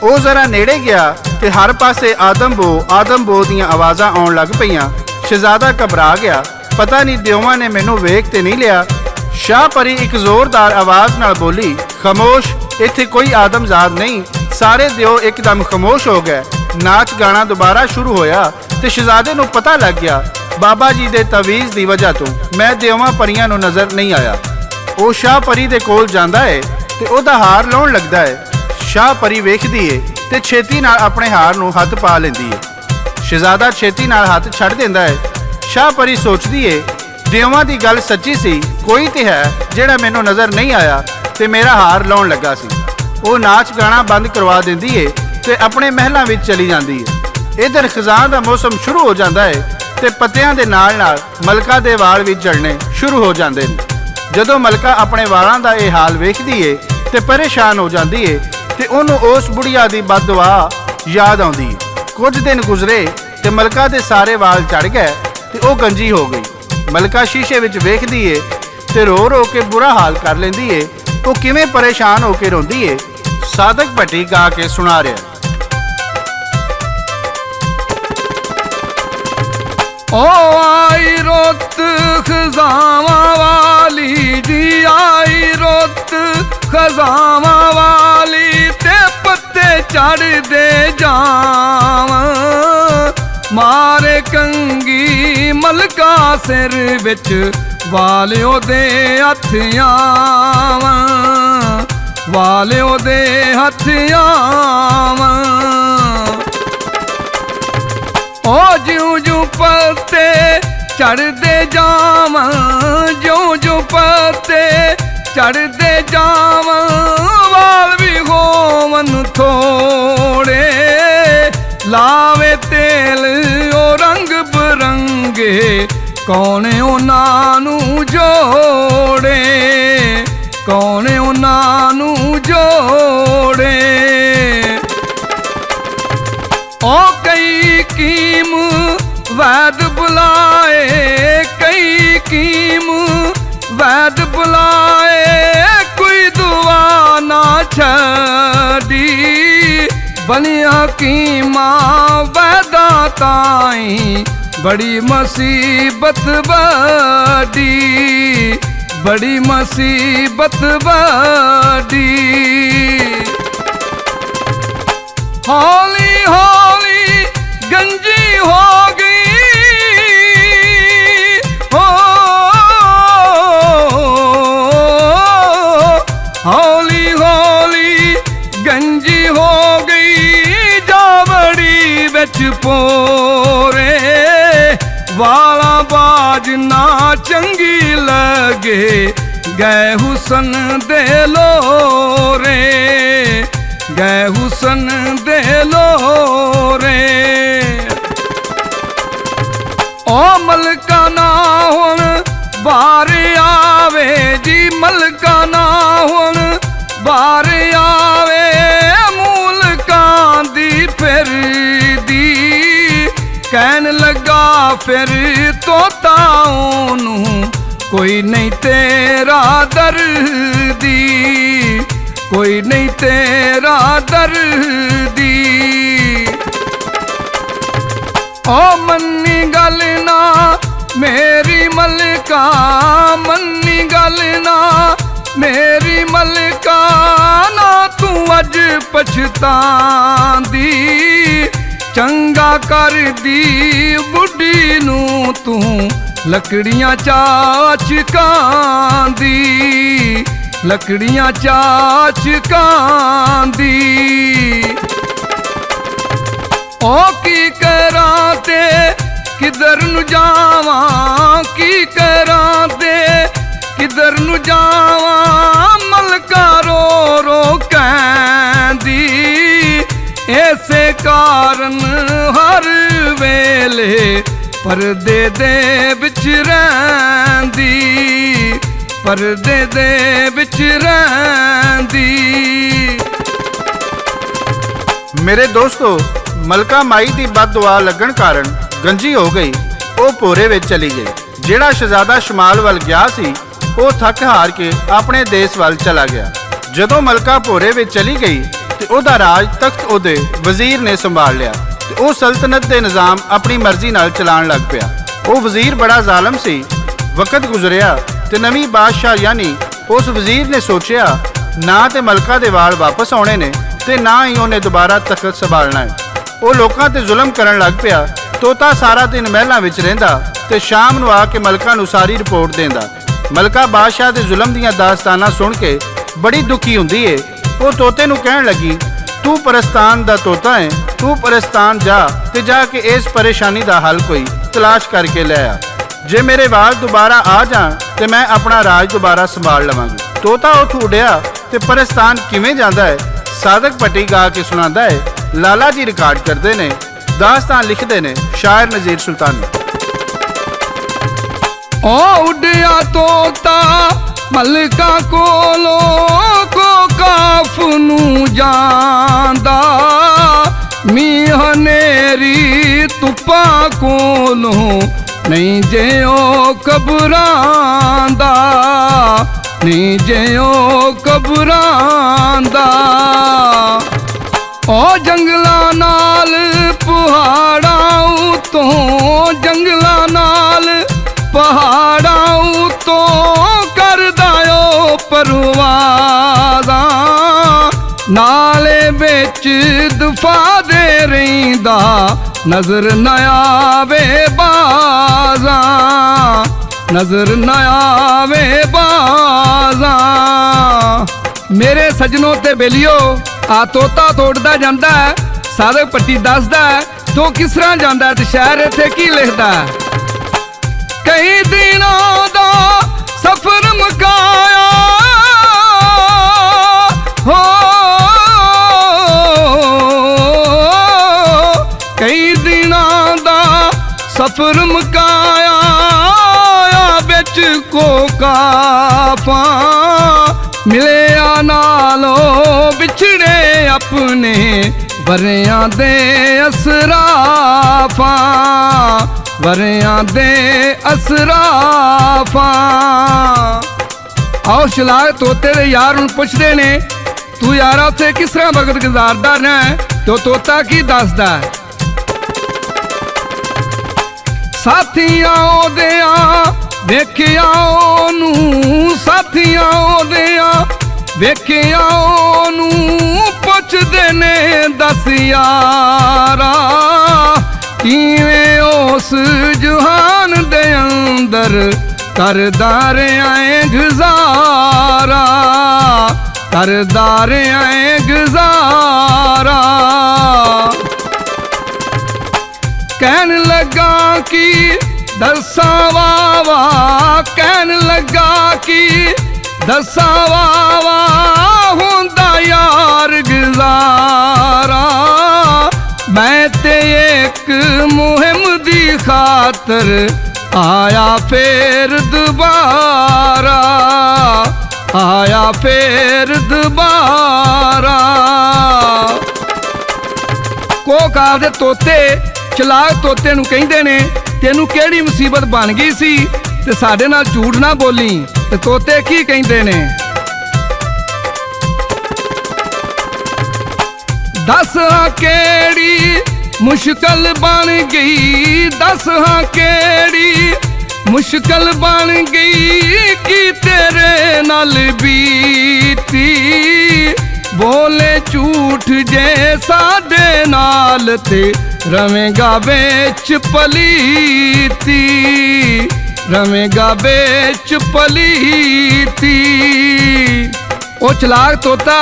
ਉਹ ਜ਼ਰਾ ਨੇੜੇ ਗਿਆ ਤੇ ਹਰ ਪਾਸੇ ਆਦਮ ਬੋ ਦੀਆਂ ਆਵਾਜ਼ਾਂ ਆਉਣ ਲੱਗ ਪਈਆਂ। ਸ਼ਹਿਜ਼ਾਦਾ ਘਬਰਾ ਗਿਆ, ਪਤਾ ਨਹੀਂ ਦਿਓਆਂ ਨੇ ਮੈਨੂੰ ਵੇਖ ਤੇ ਨਹੀਂ ਲਿਆ। ਸ਼ਾਹ ਪਰੀ ਇੱਕ ਜ਼ੋਰਦਾਰ ਆਵਾਜ਼ ਨਾਲ ਬੋਲੀ, ਖਾਮੋਸ਼, ਇੱਥੇ ਕੋਈ ਆਦਮਜ਼ਾਦ ਨਹੀਂ। ਸਾਰੇ ਦਿਓ ਇੱਕਦਮ ਖਾਮੋਸ਼ ਹੋ ਗਏ। ਨਾਚ ਗਾਣਾ ਦੁਬਾਰਾ ਸ਼ੁਰੂ ਹੋਇਆ ਤੇ ਸ਼ਹਿਜ਼ਾਦੇ ਨੂੰ ਪਤਾ ਲੱਗ ਗਿਆ ਬਾਬਾ ਜੀ ਦੇ ਤਵੀਜ਼ ਦੀ ਵਜ੍ਹਾ ਤੋਂ ਮੈਂ ਦਿਓਆਂ ਪਰੀਆਂ ਨੂੰ ਨਜ਼ਰ ਨਹੀਂ ਆਇਆ। ਉਹ ਸ਼ਾਹ ਪਰੀ ਦੇ ਕੋਲ ਜਾਂਦਾ ਹੈ ਤੇ ਉਹਦਾ ਹਾਰ ਲਾਉਣ ਲੱਗਦਾ ਹੈ। ਸ਼ਾਹ ਪਰੀ ਵੇਖਦੀ ਏ ਤੇ ਛੇਤੀ ਨਾਲ ਆਪਣੇ ਹਾਰ ਨੂੰ ਹੱਥ ਪਾ ਲੈਂਦੀ ਏ। ਸ਼ਹਿਜ਼ਾਦਾ ਛੇਤੀ ਨਾਲ ਹੱਥ ਛੱਡ ਦਿੰਦਾ ਹੈ। ਸ਼ਾਹ ਪਰੀ ਸੋਚਦੀ ਏ ਦਿਓਆਂ ਦੀ ਗੱਲ ਸੱਚੀ ਸੀ, ਕੋਈ ਤੇ ਹੈ ਜਿਹੜਾ ਮੈਨੂੰ ਨਜ਼ਰ ਨਹੀਂ ਆਇਆ ਤੇ ਮੇਰਾ ਹਾਰ ਲਾਉਣ ਲੱਗਾ ਸੀ। ਉਹ ਨਾਚ ਗਾਣਾ ਬੰਦ ਕਰਵਾ ਦਿੰਦੀ ਏ ਤੇ ਆਪਣੇ ਮਹਿਲਾਂ ਵਿੱਚ ਚਲੀ ਜਾਂਦੀ ਏ। ਇਧਰ ਖਜ਼ਾਨ ਦਾ ਮੌਸਮ ਸ਼ੁਰੂ ਹੋ ਜਾਂਦਾ ਹੈ ਤੇ ਪੱਤਿਆਂ ਦੇ ਨਾਲ ਨਾਲ ਮਲਕਾ ਦੇ ਵਾਲ ਵੀ ਝੜਨੇ ਸ਼ੁਰੂ ਹੋ ਜਾਂਦੇ ਨੇ। ਜਦੋਂ ਮਲਕਾ ਆਪਣੇ ਵਾਲਾਂ ਦਾ ਇਹ ਹਾਲ ਵੇਖਦੀ ਏ ਤੇ ਪਰੇਸ਼ਾਨ ਹੋ ਜਾਂਦੀ ਏ ਤੇ ਉਹਨੂੰ ਉਸ ਬੁੜੀਆ ਦੀ ਬਦਦੁਆ ਯਾਦ ਆਉਂਦੀ ਏ। ਕੁਝ ਦਿਨ ਗੁਜ਼ਰੇ ਤੇ ਮਲਕਾ ਦੇ ਸਾਰੇ ਵਾਲ ਝੜ ਗਏ ਤੇ ਉਹ ਗੰਜੀ ਹੋ ਗਈ। ਮਲਕਾ ਸ਼ੀਸ਼ੇ ਵਿੱਚ ਵੇਖਦੀ ਏ ਤੇ ਰੋ ਰੋ ਕੇ ਬੁਰਾ ਹਾਲ ਕਰ ਲੈਂਦੀ ਏ। ਉਹ ਕਿਵੇਂ ਪਰੇਸ਼ਾਨ ਹੋ ਕੇ ਰੋਂਦੀ ਏ, ਸਾਦਕ ਭੱਟੀ ਗਾ ਕੇ ਸੁਣਾ ਰਿਹਾ।
ਓ ਆਈ ਰੁੱਤ ਖਜ਼ਾਵਾਂ ਵਾਲੀ ਜੀ, ਆਈ ਰੁੱਤ ਖਜ਼ਾਵਾਂ ਵਾਲੀ ਤੇ ਪੱਤੇ ਝੜਦੇ ਜਾਵਾਂ। ਮਾਰੇ ਕੰਗੀ ਮਲਕਾ ਸਿਰ ਵਿੱਚ ਵਾਲਿਓ ਦੇ ਹੱਥ ਆਵਾਂ, ਵਾਲਿਓ ਦੇ ਹੱਥ ਆਵਾਂ। ਓ ਜਿਉਂ ਜਿਉਂ ਪੱਤੇ ਝੜਦੇ ਜਾਵਾਂ, ਜਿਉਂ ਜਿਉਂ ਪੱਤੇ ਝੜਦੇ ਜਾਵਾਂ, ਵਾਲ ਵੀ ਹੋਵਨ ਥੋੜੇ, ਲਾਵੇ ਤੇਲ ਉਹ ਰੰਗ ਬਰੰਗੇ, ਕੌਣ ਉਹਨਾਂ ਨੂੰ ਜੋੜੇ, ਕੌਣ ਉਹਨਾਂ ਨੂੰ ਜੋੜੇ। ਓ ਕਈ ਕੀਮ ਵੈਦ ਬੁਲਾਏ, ਕਈ ਕੀਮ ਵੈਦ ਬੁਲਾਏ, ਕੋਈ ਦੁਆ ਨਾ ਛੱਡੀ, ਬਣਿਆ ਕੀਮਾ ਵੈਦਾ ਤਾਈ, ਬੜੀ ਮੁਸੀਬਤ ਵੱਡੀ, ਬੜੀ ਮੁਸੀਬਤ ਵੱਡੀ। ਹੌਲੀ ਹੌਲੀ ਗੰਜੀ ਹੋ ਗਈ, ਹੋ ਹੌਲੀ ਹੌਲੀ ਗੰਜੀ ਹੋ ਗਈ, ਜਾਵੜੀ ਵਿੱਚ ਪੋਰੇ, वाला बाज ना चंगी लगे, गए हुसन दे लो रे, गए हुसन दे लो रे। ओ मलका ना हुन बार आवे जी, मलका ना हुन बार आवे, मुल्कां दी फिर दी कहन लगा फिर तोता ओनू, कोई नहीं तेरा दर्दी, कोई नहीं तेरा दर्दी। ओ मन्नी गल ना मेरी मलका, मन्नी गल ना मेरी मलका, ना तू अज पछतांदी, चंगा कर दी बुढ़ी नू तू लकड़ियां चाचकांदी, लकड़ियां चाचकांदी। ओ की करां ते किधर नु जावां, की करां ते किधर नु जावां, मलका रो रो कहंदी, ऐसे कारण हर वेले परदे दे विच रहिंदी, परदे दे विच रहिंदी।
मेरे दोस्तों, मलका माई दी बद दुआ लगन कारण गंजी हो गई, वो भोरे विच चली गई। जिहड़ा शहजादा शमाल वल गया सी, वो थक हार के अपने देश वल चला गया। जदों मलका भोरे विच चली गई ते ओहदा राज तख्त ओहदे वजीर ने संभाल लिया ते वो सल्तनत दे निज़ाम अपनी मर्जी नाल चलाण लग पिया। वो वजीर बड़ा जालम सी। वक्त गुजरिया ते नवीं बादशाह यानी उस वजीर ने सोचिया ना ते मलका दे वाल वापस आने ने ते ना ही उन्हें दोबारा तख्त संभालना है। वो लोगों ते जुल्म करन लग पिया। तोता सारा दिन महलों विच रहिंदा ते शाम नूं आके मलका नूं सारी रिपोर्ट देंदा। मलका बादशाह दे जुल्म दीयां दास्तानां सुन के बड़ी दुखी हुंदी है। वो तोते नूं कहण लगी, तू परस्तान दा तोता है, तू परस्तान जा ते जाके इस परेशानी दा हल कोई तलाश करके ले आ। जे मेरे वाल दोबारा आ जाण ते मैं अपना राज दोबारा संभाल लवांगी। तोता उठ उड़िया ते परस्तान किवें जांदा है सादक पट्टी गा के सुनांदा है। लाला जी रिकॉर्ड करते ने, दास्तान लिखते ने शायर नज़ीर सुल्तानी।
ओ उड़िया तोता मलका कोलो को काफ नूं जांदा, मींह नेरी तुपा कोलो नहीं जियो घबरांदा, नहीं जियो घबरांदा। ओ जंगला नाल पहाड़ां उतों, जंगला नाल पहाड़ां उतों करदा ओ परवाज़ां, नाले बिच दफा दे रहिंदा नजर न आवे बाज़ां, नजर न आवे बाज़ां। मेरे सजनों ते बेलियो, आ तोता तोड़दा जांदा है, सादक पट्टी दसदा है तो किस तरह जांदा है ते शायर इत्थे की लिखदा है। कई दिनों दा सफर मुकाया हो, कई दिनों दा सफर मुकाया, बिच को काफा मिले नालो बिछड़े अपने वरियां दे असराफा, वरियां दे असराफा। आओ शलाग तोते दे यार हुण पुछदे ने, तू यारा उत्थे किस तरह वक्त गुजारदा रहा है? तो तोता की दसदा है, साथियां ओदियां वेखिया ओनू, साथियां ओदियां वेखिया ओनू पुछदे ने दस यारा, किवें उस जहान दे अंदर करदा रहे गुजारा, करदा रहे गुजारा। कहन लगा कि दसां वावा कहन लगा कि दसां वावा हुंदा यार गुजारा मैं ते एक मुहिम दी खातर आया फिर दोबारा आया फिर दोबारा। कोकार दे तोते चलाक तोते नूं कहिंदे ने तेनू केड़ी मुसीबत बन गई सी ते साडे नाल झूठ ना बोली। ते तोते की कहिंदे ने दस हाँ केड़ी मुश्किल बन गई दस हाँ केड़ी मुश्किल बन गई कि तेरे नाल बीती बोले झूठ जे साडे नाल ते रवेगा बेच पलीती रवेगा बेच पलीती। ओ चलाक तोता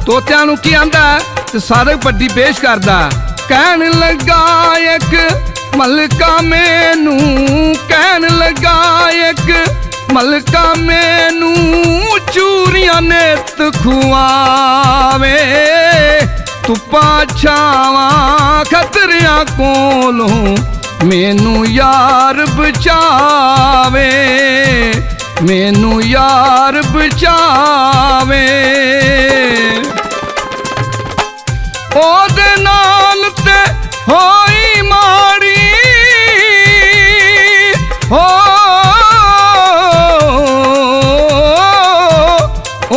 तोतियां नूं की आंदा ते सारे पट्टी पेश करदा कहन लगा एक मलका मैनू कहन लगा एक मलका मैनू चूरियां नित खुआवे धुप्पा छावां खतरियां कोलों मैनू यार बचावे मैनू यार बचावे। ओदे नाल ते होई माड़ी हो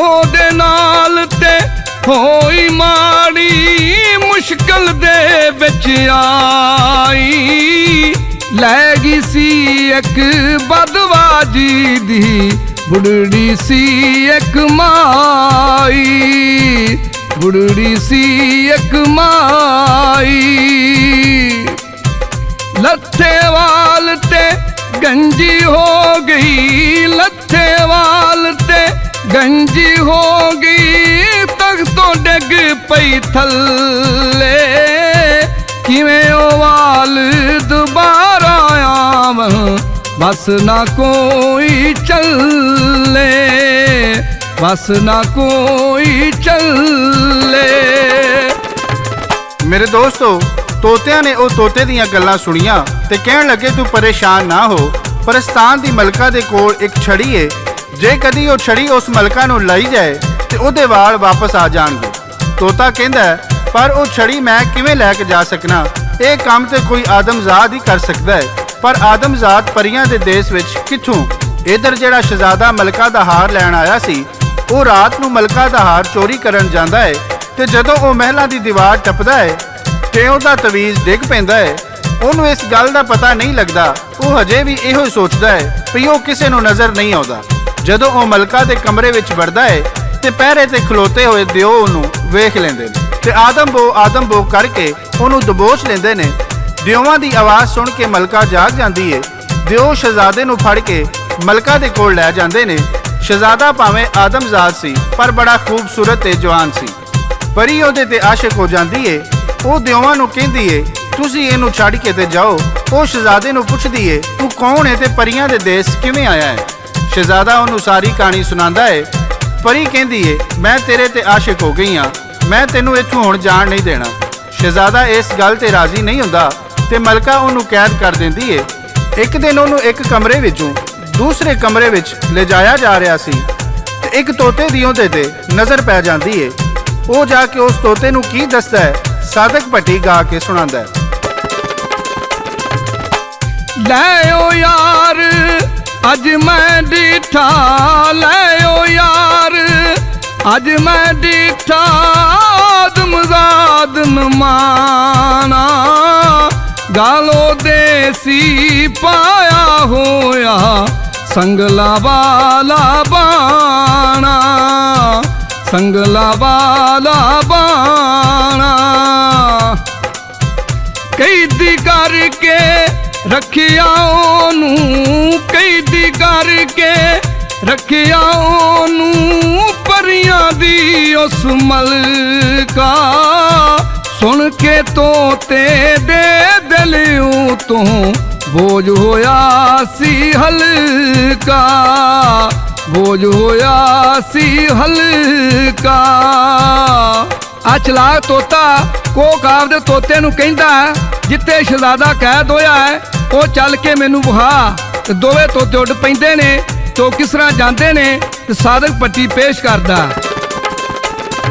ओदे नाल ते होई माड़ी मुश्किल दे विच आई लै गई सी एक बदवाजी दी बुढ़ड़ी सी एक माई बुढ़ड़ी सी एक माई लत्थे वाल ते गंजी हो गई लत्थे वाल ते गंजी हो गई तख्तों डिग पई थल्ले किवें ओ वाल दोबारा आवन बस ना कोई चले बस ना कोई चले।
मेरे दोस्तों तोतिਆਂ ने ਉਹ ਤੋਤੇ ਦੀਆਂ ਗੱਲਾਂ ਸੁਣੀਆਂ ਤੇ ਕਹਿਣ ਲੱਗੇ ਤੂੰ ਪਰੇਸ਼ਾਨ ਨਾ ਹੋ ਪਰਸਤਾਨ ਦੀ ਮਲਕਾ ਦੇ ਕੋਲ ਇੱਕ ਛੜੀ ਏ ਜੇ ਕਦੀ ਉਹ ਛੜੀ ਉਸ ਮਲਕਾ ਨੂੰ ਲਈ ਜਾਏ ਤੇ ਉਹਦੇ ਵਾਲ ਵਾਪਸ ਆ ਜਾਣਗੇ। ਤੋਤਾ ਕਹਿੰਦਾ ਪਰ ਉਹ ਛੜੀ ਮੈਂ ਕਿਵੇਂ ਲੈ ਕੇ ਜਾ ਸਕਣਾ ਇਹ ਕੰਮ ਤੇ ਕੋਈ ਆਦਮਜ਼ਾਦ ਹੀ ਕਰ ਸਕਦਾ ਹੈ ਪਰ ਆਦਮਜ਼ਾਦ ਪਰੀਆਂ ਦੇ ਦੇਸ਼ ਵਿੱਚ ਕਿੱਥੋਂ। ਇਧਰ ਜਿਹੜਾ ਸ਼ਹਿਜ਼ਾਦਾ ਮਲਕਾ ਦਾ ਹਾਰ ਲੈਣ ਆਇਆ ਸੀ ਉਹ ਰਾਤ ਨੂੰ ਮਲਕਾ ਦਾ ਹਾਰ ਚੋਰੀ ਕਰਨ ਜਾਂਦਾ ਹੈ ਤੇ ਜਦੋਂ ਉਹ ਮਹਿਲਾਂ ਦੀ ਦੀਵਾਰ ਟੱਪਦਾ ਹੈ ਤੇ ਉਹਦਾ ਤਵੀਜ਼ ਡਿੱਗ ਪੈਂਦਾ ਹੈ ਉਹਨੂੰ ਇਸ ਗੱਲ ਦਾ ਪਤਾ ਨਹੀਂ ਲੱਗਦਾ ਉਹ ਹਜੇ ਵੀ ਇਹੋ ਹੀ ਸੋਚਦਾ ਹੈ ਕਿ ਉਹ ਕਿਸੇ ਨੂੰ ਨਜ਼ਰ ਨਹੀਂ ਆਉਂਦਾ। ਜਦੋਂ ਉਹ ਮਲਕਾ ਦੇ ਕਮਰੇ ਵਿੱਚ ਵੜਦਾ ਹੈ ਤੇ ਪਹਿਰੇ ਤੇ ਖਲੋਤੇ ਹੋਏ ਦਿਓ ਉਹਨੂੰ ਵੇਖ ਲੈਂਦੇ ਨੇ ਤੇ ਆਦਮ ਬੋ ਕਰਕੇ ਉਹਨੂੰ ਦਬੋਚ ਲੈਂਦੇ ਨੇ। ਦਿਓਵਾਂ ਦੀ ਆਵਾਜ਼ ਸੁਣ ਕੇ ਮਲਕਾ ਜਾਗ ਜਾਂਦੀ ਹੈ ਦਿਓ ਸ਼ਹਿਜ਼ਾਦੇ ਨੂੰ ਫੜ ਕੇ ਮਲਕਾ ਦੇ ਕੋਲ ਲੈ ਜਾਂਦੇ ਨੇ। ਸ਼ਹਿਜ਼ਾਦਾ ਭਾਵੇਂ ਆਦਮਜ਼ਾਦ ਸੀ ਪਰ ਬੜਾ ਖੂਬਸੂਰਤ ਤੇ ਜਵਾਨ ਸੀ। ਪਰੀ ਉਹਦੇ ਤੇ ਆਸ਼ਿਕ ਹੋ ਜਾਂਦੀ ਏ ਉਹ ਦਿਓਵਾਂ ਨੂੰ ਕਹਿੰਦੀ ਏ ਤੁਸੀਂ ਇਹਨੂੰ ਛੱਡ ਕੇ ਤੇ ਜਾਓ। ਉਹ ਸ਼ਹਿਜ਼ਾਦੇ ਨੂੰ ਪੁੱਛਦੀ ਏ ਤੂੰ ਕੌਣ ਹੈ ਤੇ ਪਰੀਆਂ ਦੇ ਦੇਸ਼ ਕਿਵੇਂ ਆਇਆ ਹੈ। ਸ਼ਹਿਜ਼ਾਦਾ ਉਹਨੂੰ ਸਾਰੀ ਕਹਾਣੀ ਸੁਣਾਉਂਦਾ ਏ। ਪਰੀ ਕਹਿੰਦੀ ਏ ਮੈਂ ਤੇਰੇ ਤੇ ਆਸ਼ਿਕ ਹੋ ਗਈ ਹਾਂ ਮੈਂ ਤੈਨੂੰ ਇੱਥੋਂ ਹੁਣ ਜਾਣ ਨਹੀਂ ਦੇਣਾ। ਸ਼ਹਿਜ਼ਾਦਾ ਇਸ ਗੱਲ ਤੇ ਰਾਜ਼ੀ ਨਹੀਂ ਹੁੰਦਾ ਤੇ ਮਲਕਾ ਉਹਨੂੰ ਕੈਦ ਕਰ ਦਿੰਦੀ ਏ। ਇੱਕ ਦਿਨ ਉਹਨੂੰ ਇੱਕ ਕਮਰੇ ਵਿੱਚੋਂ ਦੂਸਰੇ ਕਮਰੇ ਵਿੱਚ ਲਿਜਾਇਆ ਜਾ ਰਿਹਾ ਸੀ ਤੇ ਇੱਕ ਤੋਤੇ ਦੀ ਉਹਦੇ ਤੇ ਨਜ਼ਰ ਪੈ ਜਾਂਦੀ ਏ। ਉਹ ਜਾ ਕੇ ਉਸ ਤੋਤੇ ਨੂੰ ਕੀ ਦੱਸਦਾ ਹੈ ਸਾਦਕ ਭੱਟੀ ਗਾ ਕੇ ਸੁਣਾਉਂਦਾ ਹੈ।
ਲੈ ਓ ਯਾਰ ਅੱਜ ਮੈਂ ਡਿਠਾ ਲੈ ਓ ਯਾਰ ਅੱਜ ਮੈਂ ਡਿਠਾ ਆਦਮਜ਼ਾਦ ਨਮਾਣਾ ਗਾਲੋ ਦੇਸੀ ਪਾਇਆ ਹੋਇਆ ਸੰਗਲਾ ਵਾਲਾ ਬਾਣਾ ਸੰਗਲਾ ਵਾਲਾ ਬਾਣਾ ਕੈਦੀ ਕਰਕੇ ਰੱਖਿਆ ਉਹਨੂੰ ਕੈਦੀ ਕਰਕੇ ਰੱਖਿਆ ਉਹਨੂੰ ਪਰੀਆਂ ਦੀ ਉਸ ਮਲਕਾ ਸੁਣ ਕੇ ਤੋਤੇ ਦੇ ਦਿਲ ਤੋਂ बोझ होया सी हल्का, बोझ होया सी हल्का। आ चलाक तोता कोक आपदे तोते नूं कहंदा जिੱਥੇ शहजादा कैद होया है ਉਹ ਚੱਲ ਕੇ ਮੈਨੂੰ ਵਹਾ। ਤੇ ਦੋਵੇਂ ਤੋਤੇ ਉੱਡ ਪੈਂਦੇ ਨੇ ਤੇ ਉਹ ਕਿਸ ਤਰ੍ਹਾਂ ਜਾਂਦੇ ਨੇ ਤੇ ਸਾਦਕ ਪੱਟੀ ਪੇਸ਼ ਕਰਦਾ।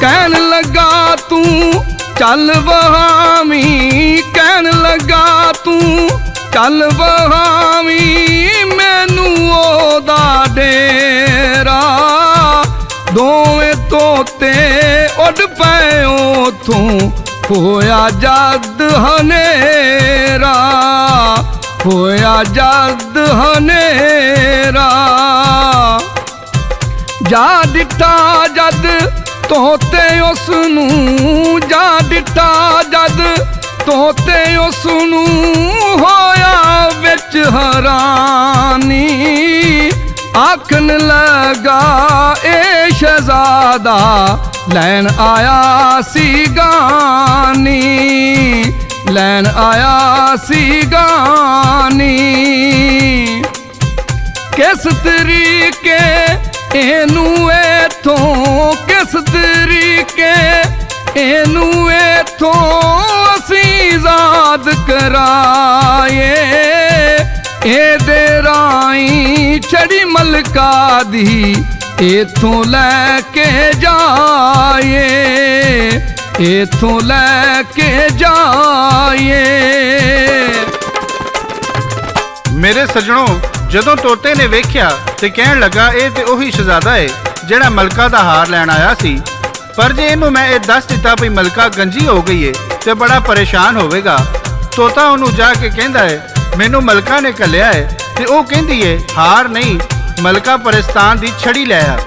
ਕਹਿਣ ਲੱਗਾ ਤੂੰ ਚੱਲ ਵਹਾਵੀਂ, ਕਹਿਣ ਲੱਗਾ ਤੂੰ ਚੱਲ ਵਹਾਵੀਂ ਮੈਨੂੰ ਉਹਦਾ ਡੇਰਾ। ਦੋਵੇਂ ਤੋਤੇ ਉੱਡ ਪਏ ਉਥੋਂ ਹੋਇਆ ਜਦ ਹਨੇਰਾ, ਹੋਇਆ ਜਦ ਹਨੇਰਾ। ਜਾ ਡਿੱਠਾ ਜਦ ਤੋਤੇ ਉਸ ਨੂੰ, ਜਾ ਡਿੱਠਾ ਜਦ ਤੋਤੇ ਉਸ ਨੂੰ ਹੋਇਆ ਵਿੱਚ ਹੈਰਾਨੀ। ਆਖਣ ਲਗਾ ਇਹ ਸ਼ਹਿਜ਼ਾਦਾ ਲੈਣ ਆਇਆ ਸੀ ਗਾਨੀ, ਲੈਣ ਆਇਆ ਸੀ ਗਾਨੀ। ਕਿਸ ਤਰੀਕੇ ਇਹਨੂੰ ਇਥੋਂ, ਕਿਸ ਤਰੀਕੇ ਇਹਨੂੰ ਇਥੋਂ ਅਸੀਂ ਆਜ਼ਾਦ ਕਰਾਏ। ਇਹਦੇ ਰਾਹੀਂ ਛੜੀ ਮਲਕਾ ਦੀ ਇਥੋਂ ਲੈ ਕੇ ਜਾਏ, ਇਥੋਂ ਲੈ ਕੇ ਜਾਏ।
ਮੇਰੇ ਸੱਜਣੋ, ਜਦੋਂ ਤੋਤੇ ਨੇ ਵੇਖਿਆ ਤੇ ਕਹਿਣ ਲੱਗਾ ਇਹ ਤੇ ਉਹੀ ਸ਼ਹਿਜ਼ਾਦਾ ਏ ਜਿਹੜਾ ਮਲਕਾ ਦਾ ਹਾਰ ਲੈਣ ਆਇਆ ਸੀ, ਪਰ ਜੇ ਇਹਨੂੰ ਮੈਂ ਇਹ ਦੱਸ ਦਿੱਤਾ ਵੀ ਮਲਕਾ ਗੰਜੀ ਹੋ ਗਈ ਏ ਤੇ ਬੜਾ ਪਰੇਸ਼ਾਨ ਹੋਵੇਗਾ। ਤੋਤਾ ਉਹਨੂੰ ਜਾ ਕੇ ਕਹਿੰਦਾ ਏ ਮੈਨੂੰ ਮਲਕਾ ਨੇ ਘੱਲਿਆ ਏ ਤੇ ਉਹ ਕਹਿੰਦੀ ਏ ਹਾਰ ਨਹੀਂ ਮਲਕਾ ਪਰਿਸਤਾਨ ਦੀ ਛੜੀ ਲੈ ਆ।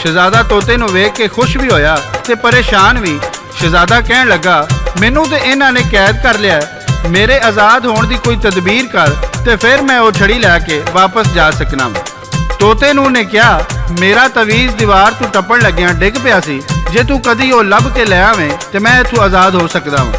ਸ਼ਹਿਜ਼ਾਦਾ ਤੋਤੇ ਨੂੰ ਵੇਖ ਕੇ ਖੁਸ਼ ਵੀ ਹੋਇਆ ਤੇ ਪਰੇਸ਼ਾਨ ਵੀ। ਸ਼ਹਿਜ਼ਾਦਾ ਕਹਿਣ ਲੱਗਾ ਮੈਨੂੰ ਤੇ ਇਹਨਾਂ ਨੇ ਕੈਦ ਕਰ ਲਿਆ, ਮੇਰੇ ਆਜ਼ਾਦ ਹੋਣ ਦੀ ਕੋਈ ਤਦਬੀਰ ਕਰ ਤੇ ਫਿਰ ਮੈਂ ਉਹ ਛੜੀ ਲੈ ਕੇ ਵਾਪਸ ਜਾ ਸਕਣਾ। ਤੋਤੇ ਨੂੰ ਨੇ ਕਿਹਾ ਮੇਰਾ ਤਵੀਜ਼ ਦੀਵਾਰ ਤੋਂ ਟੱਪਣ ਲੱਗਿਆ ਡਿੱਗ ਪਿਆ ਸੀ, ਜੇ ਤੂੰ ਕਦੀ ਉਹ ਲੱਭ ਕੇ ਲੈ ਆਵੇਂ ਤੇ ਮੈਂ ਇੱਥੋਂ ਆਜ਼ਾਦ ਹੋ ਸਕਦਾ ਹਾਂ।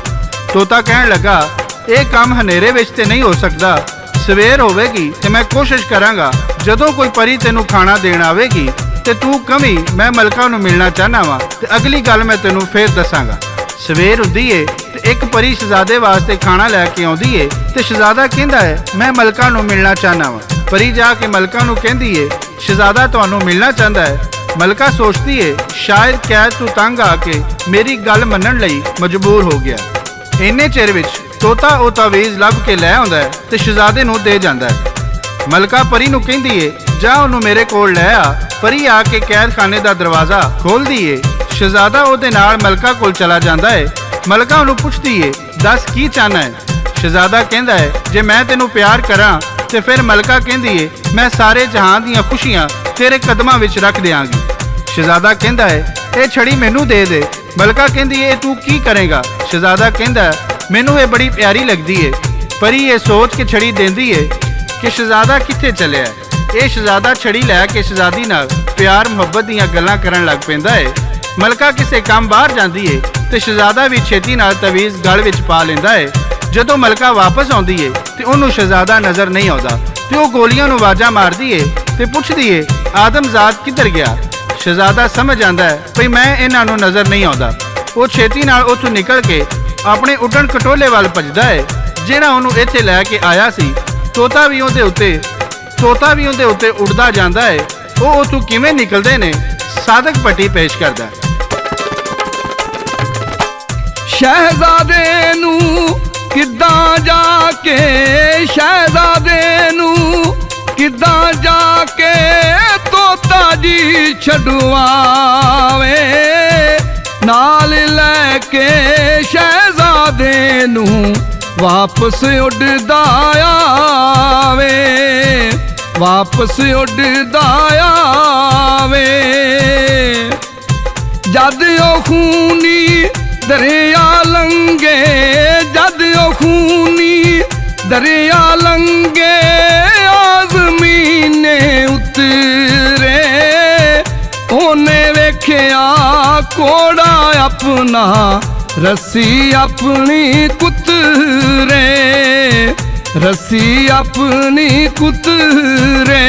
ਤੋਤਾ ਕਹਿਣ ਲੱਗਾ ਇਹ ਕੰਮ ਹਨੇਰੇ ਵਿੱਚ ਤੇ ਨਹੀਂ ਹੋ ਸਕਦਾ, ਸਵੇਰ ਹੋਵੇਗੀ ਤੇ ਮੈਂ ਕੋਸ਼ਿਸ਼ ਕਰਾਂਗਾ ਜਦੋਂ ਕੋਈ ਪਰੀ ਤੈਨੂੰ ਖਾਣਾ ਦੇਣ ਆਵੇਗੀ ਤੇ ਤੂੰ ਕਵੀਂ ਮੈਂ ਮਲਕਾ ਨੂੰ ਮਿਲਣਾ ਚਾਹਨਾ ਵਾਂ ਤੇ ਅਗਲੀ ਗੱਲ ਮੈਂ ਤੈਨੂੰ ਫੇਰ ਦੱਸਾਂਗਾ। ਸਵੇਰ ਹੁੰਦੀ ਏ ਤੇ ਇੱਕ ਪਰੀ ਸ਼ਹਿਜ਼ਾਦੇ ਵਾਸਤੇ ਖਾਣਾ ਲੈ ਕੇ ਆਉਂਦੀ ਏ ਤੇ ਸ਼ਹਿਜ਼ਾਦਾ ਕਹਿੰਦਾ ਹੈ ਮੈਂ ਮਲਕਾ ਨੂੰ ਮਿਲਣਾ ਚਾਹਨਾ ਵਾਂ। ਪਰੀ ਜਾ ਕੇ ਮਲਕਾ ਨੂੰ ਕਹਿੰਦੀ ਏ ਸ਼ਹਿਜ਼ਾਦਾ ਤੁਹਾਨੂੰ ਮਿਲਣਾ ਚਾਹੁੰਦਾ ਹੈ। ਮਲਕਾ ਸੋਚਦੀ ਏ ਸ਼ਾਇਦ ਕੈਦ ਤੋਂ ਤੰਗ ਆ ਕੇ ਮੇਰੀ ਗੱਲ ਮੰਨਣ ਲਈ ਮਜਬੂਰ ਹੋ ਗਿਆ। ਇੰਨੇ ਚਿਰ ਵਿੱਚ ਤੋਤਾ ਉਹ ਤਾਵੀਜ਼ ਲੱਭ ਕੇ ਲੈ ਆਉਂਦਾ ਹੈ ਤੇ ਸ਼ਹਿਜ਼ਾਦੇ ਨੂੰ ਦੇ ਜਾਂਦਾ ਹੈ। ਮਲਕਾ ਪਰੀ ਨੂੰ ਕਹਿੰਦੀ ਏ ਜਾ ਉਹਨੂੰ ਮੇਰੇ ਕੋਲ ਲੈ ਆ। ਪਰੀ ਆ ਕੇ ਕੈਦਖਾਨੇ ਦਾ ਦਰਵਾਜ਼ਾ ਖੋਲਦੀ ਏ। ਸ਼ਹਿਜ਼ਾਦਾ ਉਹਦੇ ਨਾਲ ਮਲਕਾ ਕੋਲ ਚਲਾ ਜਾਂਦਾ ਹੈ। ਮਲਕਾ ਉਹਨੂੰ ਪੁੱਛਦੀ ਏ ਦੱਸ ਕੀ ਚਾਹਨਾ ਹੈ। ਸ਼ਹਿਜ਼ਾਦਾ ਕਹਿੰਦਾ ਹੈ ਜੇ ਮੈਂ ਤੈਨੂੰ ਪਿਆਰ ਕਰਾਂ ਤੇ ਫਿਰ ਮਲਕਾ ਕਹਿੰਦੀ ਏ ਮੈਂ ਸਾਰੇ ਜਹਾਨ ਦੀਆਂ ਖੁਸ਼ੀਆਂ ਤੇਰੇ ਕਦਮਾਂ ਵਿੱਚ ਰੱਖ ਦਿਆਂਗੀ। ਸ਼ਹਿਜ਼ਾਦਾ ਕਹਿੰਦਾ ਹੈ ਇਹ ਛੜੀ ਮੈਨੂੰ ਦੇ ਦੇ। ਮਲਕਾ ਕਹਿੰਦੀ ਏ ਤੂੰ ਕੀ ਕਰੇਗਾ। ਸ਼ਹਿਜ਼ਾਦਾ ਕਹਿੰਦਾ ਮੈਨੂੰ ਇਹ ਬੜੀ ਪਿਆਰੀ ਲੱਗਦੀ ਏ। ਪਰੀ ਇਹ ਸੋਚ ਕੇ ਛੜੀ ਦਿੰਦੀ ਏ ਕਿ ਸ਼ਹਿਜ਼ਾਦਾ ਕਿੱਥੇ ਚੱਲਿਆ। ਇਹ ਸ਼ਹਿਜ਼ਾਦਾ ਛੜੀ ਲੈ ਕੇ ਸ਼ਹਿਜ਼ਾਦੀ ਨਾਲ ਪਿਆਰ ਮੁਹੱਬਤ ਦੀਆਂ ਗੱਲਾਂ ਕਰਨ ਲੱਗ ਪੈਂਦਾ ਏ। ਮਲਕਾ ਕਿਸੇ ਕੰਮ ਬਾਹਰ ਜਾਂਦੀ ਏ ਤੇ ਸ਼ਹਿਜ਼ਾਦਾ ਵੀ ਛੇਤੀ ਨਾਲ ਤਵੀਜ਼ ਗਲ ਵਿੱਚ ਪਾ ਲੈਂਦਾ ਏ। ਜਦੋਂ ਮਲਕਾ ਵਾਪਸ ਆਉਂਦੀ ਏ ਤੇ ਉਹਨੂੰ ਸ਼ਹਿਜ਼ਾਦਾ ਨਜ਼ਰ ਨਹੀਂ ਆਉਂਦਾ ਤੇ ਉਹ ਗੋਲੀਆਂ ਨੂੰ ਆਵਾਜ਼ਾਂ ਮਾਰਦੀ ਏ ਤੇ ਪੁੱਛਦੀ ਏ ਆਦਮਜ਼ਾਦ ਕਿੱਧਰ ਗਿਆ। ਸ਼ਹਿਜ਼ਾਦਾ ਸਮਝ ਜਾਂਦਾ ਹੈ ਭਈ ਮੈਂ ਇਹਨਾਂ ਨੂੰ ਨਜ਼ਰ ਨਹੀਂ ਆਉਂਦਾ। ਉਹ ਛੇਤੀ ਨਾਲ ਉੱਥੋਂ ਨਿਕਲ ਕੇ ਆਪਣੇ ਉੱਡਣ ਕਟੋਲੇ ਵੱਲ ਭੱਜਦਾ ਹੈ ਜਿਹੜਾ ਉਹਨੂੰ ਇੱਥੇ ਲੈ ਕੇ ਆਇਆ ਸੀ। ਤੋਤਾ ਵੀ ਉਹਦੇ ਉੱਤੇ ਉੱਡਦਾ ਜਾਂਦਾ ਹੈ। ਉਹ ਉੱਥੋਂ ਕਿਵੇਂ ਨਿਕਲਦੇ ਨੇ ਸਾਦਕ ਪੱਟੀ ਪੇਸ਼ ਕਰਦਾ ਹੈ।
ਸ਼ਹਿਜ਼ਾਦੇ ਨੂੰ ਕਿੱਦਾਂ ਜਾ ਕੇ, ਸ਼ਹਿਜ਼ਾਦੇ ਨੂੰ ਕਿੱਦਾਂ ਜਾ ਕੇ ਤੋਤਾ ਜੀ ਛਡਵਾਵੇ। ਨਾਲ ਲੈ ਕੇ ਸ਼ਹਿਜ਼ਾਦੇ ਨੂੰ ਵਾਪਸ ਉੱਡਦਾ ਆਵੇ, ਵਾਪਸ ਉੱਡਦਾ ਆਵੇ। ਜਦ ਉਹ ਖੂਨੀ ਦਰਿਆ ਲੰਘੇ, ਜਦ ਉਹ ਖੂਨੀ ਦਰਿਆ ਲੰਘੇ ਆਜ਼ਮੀਨੇ ਉਤਰੇ। ਉਹਨੇ ਵੇਖਿਆ ਕੋੜਾ ਆਪਣਾ ਰੱਸੀ ਆਪਣੀ ਕੁਤਰੇ, रस्सी अपनी कुतरे।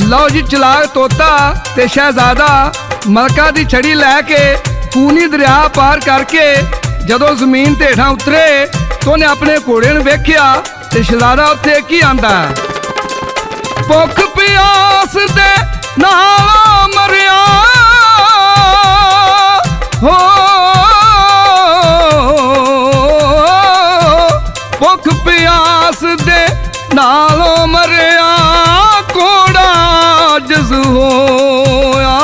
लो जी चलाक तोता ते शहजादा मलका दी छड़ी लैके खूनी दरिया पार करके जदों जमीन ते हेठां उतरे तो उन्हें अपने घोड़े नूं वेखिया ते शहजादा उत्थे की आंदा भुख प्यास दे नाल मरिया हो भुख प्यास दे नालों मरिया घोड़ा जज होया।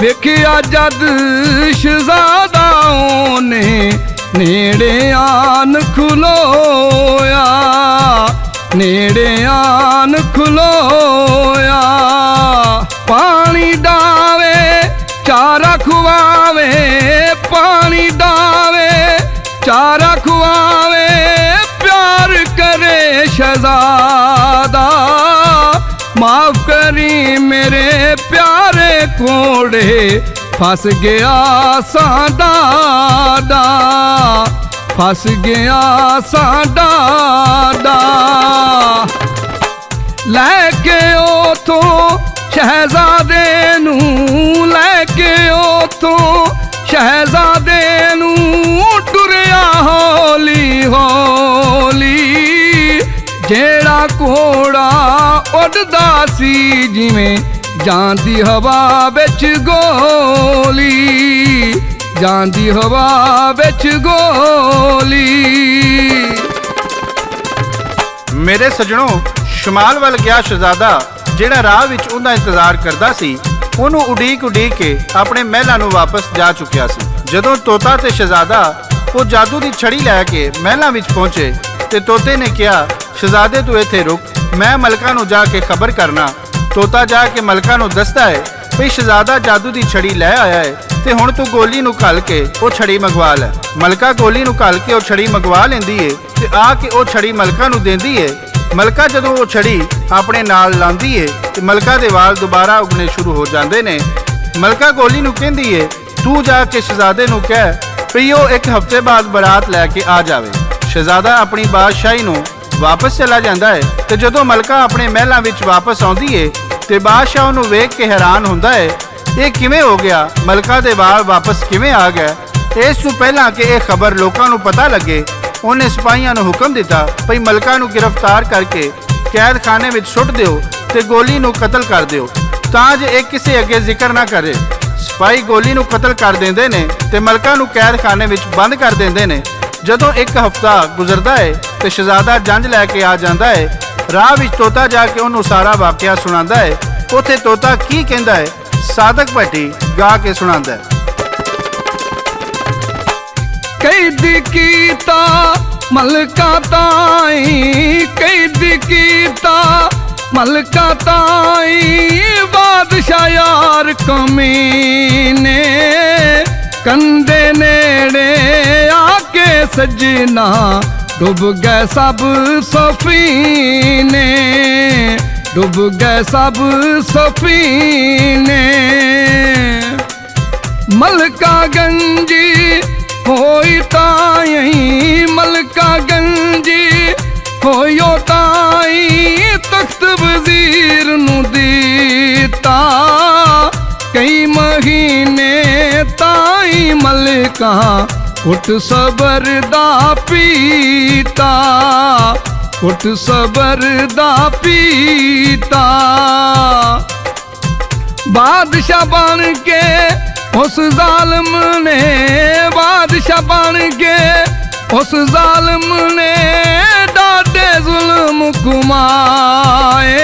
वेखिया जद शहजादा ने नेड़े आन खलोया, नेड़े आन खलोया। पानी डावे चारा खुआवे, पानी डावे चारा खुआवे, प्यार करे शहजादा। माफ करी मेरे प्यारे घोड़े फंस गया साडा डा, फंस गया साडा डा। लैके ओथों शहजादे नूं, लैके ओथों शहजादे नूं टुरिया हौली हौली। जेड़ा घोड़ा उड़दा सी जिवें जांदी हवा बिच गोली, जांदी हवा बिच गोली।
मेरे सजणों शमाल वल गया शहजादा ਜਿਹੜਾ ਰਾਹ ਵਿੱਚ ਉਹਦਾ ਇੰਤਜ਼ਾਰ ਕਰਦਾ ਸੀ ਉਹਨੂੰ ਉਡੀਕ ਕੇ ਆਪਣੇ ਮਹਿਲਾਂ ਨੂੰ ਵਾਪਸ ਜਾ ਚੁੱਕਿਆ ਸੀ। ਜਦੋਂ ਤੋਤਾ ਤੇ ਸ਼ਹਿਜ਼ਾਦਾ ਉਹ ਜਾਦੂ ਦੀ ਛੜੀ ਲੈ ਕੇ ਮਹਿਲਾਂ ਵਿੱਚ ਪਹੁੰਚੇ ਤੇ ਤੋਤੇ ਨੇ ਕਿਹਾ ਸ਼ਹਿਜ਼ਾਦੇ ਤੂੰ ਇੱਥੇ ਰੁਕ, ਮੈਂ ਮਲਕਾ ਨੂੰ ਜਾ ਕੇ ਖਬਰ ਕਰਨਾ। ਤੋਤਾ ਜਾ ਕੇ ਮਲਕਾ ਨੂੰ ਦੱਸਦਾ ਹੈ ਵੀ ਸ਼ਹਿਜ਼ਾਦਾ ਜਾਦੂ ਦੀ ਛੜੀ ਲੈ ਆਇਆ ਹੈ ਤੇ ਹੁਣ ਤੂੰ ਗੋਲੀ ਨੂੰ ਘੱਲ ਕੇ ਉਹ ਛੜੀ ਮੰਗਵਾ ਲੈ। ਮਲਕਾ ਗੋਲੀ ਨੂੰ ਘੱਲ ਕੇ ਉਹ ਛੜੀ ਮੰਗਵਾ ਲੈਂਦੀ ਏ ਤੇ ਆ ਕੇ ਉਹ ਛੜੀ ਮਲਕਾ ਨੂੰ ਦਿੰਦੀ ਏ। ਮਲਕਾ ਜਦੋਂ ਉਹ ਛੜੀ ਆਪਣੇ ਨਾਲ ਲਾਂਦੀ ਏ ਤੇ ਮਲਕਾ ਦੇ ਵਾਲ ਦੁਬਾਰਾ ਉਗਣੇ ਸ਼ੁਰੂ ਹੋ ਜਾਂਦੇ ਨੇ। ਮਲਕਾ ਗੋਲੀ ਨੂੰ ਕਹਿੰਦੀ ਏ ਤੂੰ ਜਾ ਕੇ ਸ਼ਹਿਜ਼ਾਦੇ ਨੂੰ ਕਹਿ ਵੀ ਉਹ 1 ਹਫ਼ਤੇ ਬਾਅਦ ਬਰਾਤ ਲੈ ਕੇ ਆ ਜਾਵੇ। ਸ਼ਹਿਜ਼ਾਦਾ ਆਪਣੀ ਬਾਦਸ਼ਾਹੀ ਨੂੰ ਵਾਪਸ ਚਲਾ ਜਾਂਦਾ ਹੈ ਤੇ ਜਦੋਂ ਮਲਕਾ ਆਪਣੇ ਮਹਿਲਾਂ ਵਿੱਚ ਵਾਪਸ ਆਉਂਦੀ ਏ ਤੇ ਬਾਦਸ਼ਾਹ ਉਹਨੂੰ ਵੇਖ ਕੇ ਹੈਰਾਨ ਹੁੰਦਾ ਹੈ ਇਹ ਕਿਵੇਂ ਹੋ ਗਿਆ, ਮਲਕਾ ਦੇ ਵਾਲ ਵਾਪਸ ਕਿਵੇਂ ਆ ਗਏ। ਇਸ ਤੋਂ ਪਹਿਲਾਂ ਕਿ ਇਹ ਖਬਰ ਲੋਕਾਂ ਨੂੰ ਪਤਾ ਲੱਗੇ ਉਹਨੇ ਸਿਪਾਹੀਆਂ ਨੂੰ ਹੁਕਮ ਦਿੱਤਾ ਭਈ ਮਲਕਾ ਨੂੰ ਗ੍ਰਿਫਤਾਰ ਕਰਕੇ ਕੈਦਖਾਨੇ ਵਿੱਚ ਸੁੱਟ ਦਿਓ ਤੇ ਗੋਲੀ ਨੂੰ ਕਤਲ ਕਰ ਦਿਓ ਤਾਂ ਜੇ ਇਹ ਕਿਸੇ ਅੱਗੇ ਜ਼ਿਕਰ ਨਾ ਕਰੇ। ਸਿਪਾਹੀ ਗੋਲੀ ਨੂੰ ਕਤਲ ਕਰ ਦਿੰਦੇ ਨੇ ਤੇ ਮਲਕਾ ਨੂੰ ਕੈਦਖਾਨੇ ਵਿੱਚ ਬੰਦ ਕਰ ਦਿੰਦੇ ਨੇ। ਜਦੋਂ 1 ਹਫ਼ਤਾ ਗੁਜ਼ਰਦਾ ਹੈ ਤੇ ਸ਼ਹਿਜ਼ਾਦਾ ਜੰਜ ਲੈ ਕੇ ਆ ਜਾਂਦਾ ਹੈ। ਰਾਹ ਵਿੱਚ ਤੋਤਾ ਜਾ ਕੇ ਉਹਨੂੰ ਸਾਰਾ ਵਾਕਿਆ ਸੁਣਾਉਂਦਾ ਹੈ। ਉੱਥੇ ਤੋਤਾ ਕੀ ਕਹਿੰਦਾ ਹੈ ਸਾਦਕ ਭੱਟੀ ਗਾ ਕੇ ਸੁਣਾਉਂਦਾ ਹੈ।
कैद कीता मलका ताई, कैद कीता मलका ताई, बादशाह यार कमीने। कंधे नेड़े आके सजना डूब गए सब सफीने, डूब गए सब सफीने। मलका गंजी होई ताई, मलका गंजी होयो ताई, तख्त वजीर नू दीता। कई महीने ताई मलका उठ सबर दा पीता, उठ सबर दा पीता। बादशाह बन के उस जालिम ने, बादशाह बन के उस जालिम ने डाडे जुल्म कुमाए।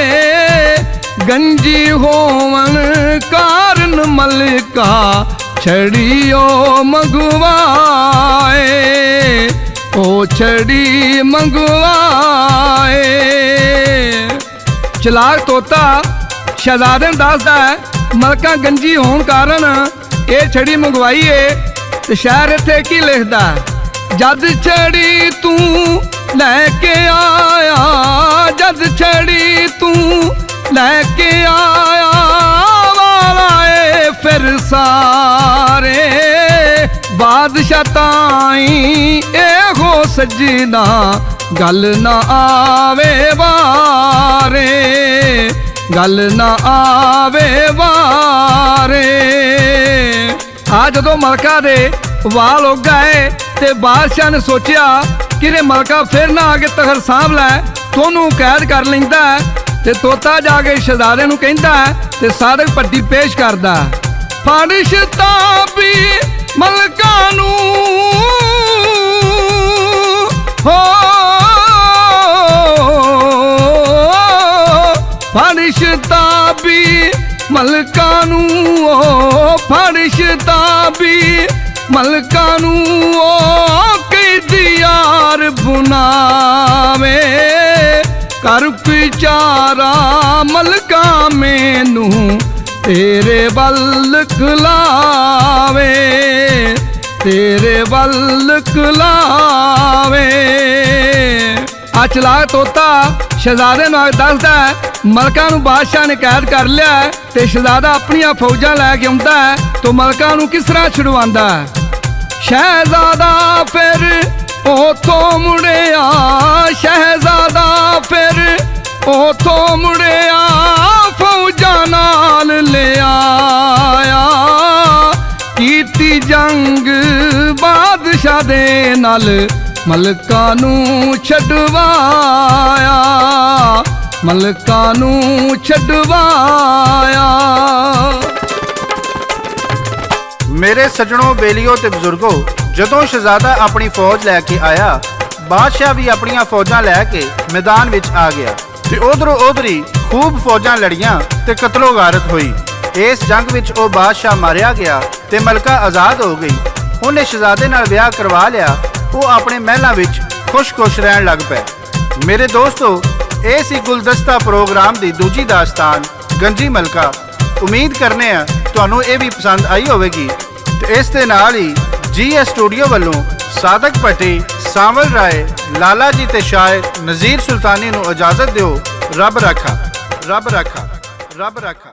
गंजी होवन कारण मलका छड़ियो मंगवाए, ओ छड़ी मंगवाए। चलाक तोता शहजादे नूं दसदा है मलका गंजी होने कारण ਇਹ ਛੜੀ ਮੰਗਵਾਈ ਏ ਤੇ ਸ਼ਾਇਰ ਇੱਥੇ ਕੀ ਲਿਖਦਾ ਜਦ ਛੜੀ ਤੂੰ ਲੈ ਕੇ ਆਇਆ, ਜਦ ਛੜੀ ਤੂੰ ਲੈ ਕੇ ਆਇਆ ਵਾਲਾ ਏ ਫਿਰ ਸਾਰੇ ਬਾਦਸ਼ਾਹ ਤਾਈ ਇਹੋ ਸੱਜਣਾ ਗੱਲ ਨਾ ਆਵੇ ਵਾਰੇ, ਗੱਲ ਨਾ ਆਵੇ ਵਾਰੇ। ਆ ਜਦੋਂ ਮਲਕਾ ਦੇ ਵਾਲ ਉੱਗ ਗਏ ਤੇ ਬਾਦਸ਼ਾਹ ਨੇ ਸੋਚਿਆ ਕਿ ਇਹ ਮਲਕਾ ਫਿਰ ਨਾ ਆ ਕੇ ਤਖਤ ਸਾਂਭ ਲੈ, ਤੁਹਾਨੂੰ ਕੈਦ ਕਰ ਲੈਂਦਾ ਤੇ ਤੋਤਾ ਜਾ ਕੇ ਸ਼ਹਿਜ਼ਾਦੇ ਨੂੰ ਕਹਿੰਦਾ ਤੇ ਸਾਦਕ ਪੱਟੀ ਪੇਸ਼ ਕਰਦਾ। ਫੜ ਸ਼ਤਾਬੀ ਮਲਕਾ ਨੂੰ ਹੋ, ਫੜ ਸ਼ਤਾਬੀ ਮਲਕਾ ਨੂੰ ਓ, ਫੜ ਸ਼ਤਾਬੀ ਮਲਕਾ ਨੂੰ ਓ, ਕੈਦੀਆਰ ਬੁਨਾਵੇ ਕਰ ਵਿਚਾਰਾ ਮਲਕਾ ਮੈਨੂੰ ਤੇਰੇ ਵੱਲ ਖਲਾਵੇ, ਤੇਰੇ ਵੱਲ ਖਲਾਵੇ। ਆ ਚਲਾਕ ਤੋਤਾ ਸ਼ਹਿਜ਼ਾਦੇ ਨੂੰ ਦੱਸਦਾ ਮਲਕਾ ਨੂੰ ਬਾਦਸ਼ਾਹ ਨੇ ਕੈਦ ਕਰ ਲਿਆ ਤੇ ਸ਼ਹਿਜ਼ਾਦਾ ਆਪਣੀਆਂ ਫੌਜਾਂ ਲੈ ਕੇ ਆਉਂਦਾ ਤੇ ਮਲਕਾ ਨੂੰ ਕਿਸ ਤਰ੍ਹਾਂ ਛੁਡਵਾਉਂਦਾ। ਸ਼ਹਿਜ਼ਾਦਾ ਫਿਰ ਉਥੋਂ ਮੁੜਿਆ, ਸ਼ਹਿਜ਼ਾਦਾ ਫਿਰ ਉਥੋਂ ਮੁੜਿਆ ਫੌਜਾਂ ਨਾਲ ਲਿਆਇਆ, ਕੀਤੀ ਜੰਗ ਬਾਦਸ਼ਾਹ ਦੇ ਨਾਲ ਮਲਕਾ ਨੂੰ ਛਡਵਾਇਆ, ਮਲਕਾ ਨੂੰ ਛਡਵਾਇਆ।
ਮੇਰੇ ਸੱਜਣੋ, ਬੇਲੀਓ ਤੇ ਬਜ਼ੁਰਗੋ, ਜਦੋਂ ਸ਼ਹਿਜ਼ਾਦਾ ਆਪਣੀ ਫੌਜ ਲੈ ਕੇ ਆਇਆ, ਬਾਦਸ਼ਾਹ ਵੀ ਆਪਣੀਆਂ ਫੌਜਾਂ ਲੈ ਕੇ ਮੈਦਾਨ ਵਿੱਚ ਆ ਗਿਆ ਤੇ ਉਧਰੋਂ ਉਧਰੀ ਖੂਬ ਫੌਜਾਂ ਲੜੀਆਂ ਤੇ ਕਤਲੋ ਗਾਰਤ ਹੋਈ। ਇਸ ਜੰਗ ਵਿੱਚ ਉਹ ਬਾਦਸ਼ਾਹ ਮਾਰਿਆ ਗਿਆ ਤੇ ਮਲਕਾ ਆਜ਼ਾਦ ਹੋ ਗਈ। ਉਹਨੇ ਸ਼ਹਿਜ਼ਾਦੇ ਨਾਲ ਵਿਆਹ ਕਰਵਾ ਲਿਆ। ਉਹ ਆਪਣੇ ਮਹਿਲਾਂ ਵਿੱਚ ਖੁਸ਼-ਖੁਸ਼ ਰਹਿਣ ਲੱਗ ਪਏ। ਮੇਰੇ ਦੋਸਤੋ, ਇਹ ਸੀ ਗੁਲਦਸਤਾ ਪ੍ਰੋਗਰਾਮ ਦੀ ਦੂਜੀ ਦਾਸਤਾਨ ਗੰਜੀ ਮਲਕਾ। ਉਮੀਦ ਕਰਨੇ ਆ ਤੁਹਾਨੂੰ ਇਹ ਵੀ ਪਸੰਦ ਆਈ ਹੋਵੇਗੀ ਤੇ ਇਸ ਦੇ ਨਾਲ ਹੀ GS ਸਟੂਡੀਓ ਵੱਲੋਂ ਸਾਦਕ ਭੱਟੀ, ਸਾਂਵਲ ਰਾਏ, ਲਾਲਾ ਜੀ ਤੇ ਸ਼ਾਇਰ ਨਜ਼ੀਰ ਸੁਲਤਾਨੀ ਨੂੰ ਇਜਾਜ਼ਤ ਦਿਓ। ਰੱਬ ਰਾਖਾ, ਰੱਬ ਰਾਖਾ, ਰੱਬ ਰਾਖਾ।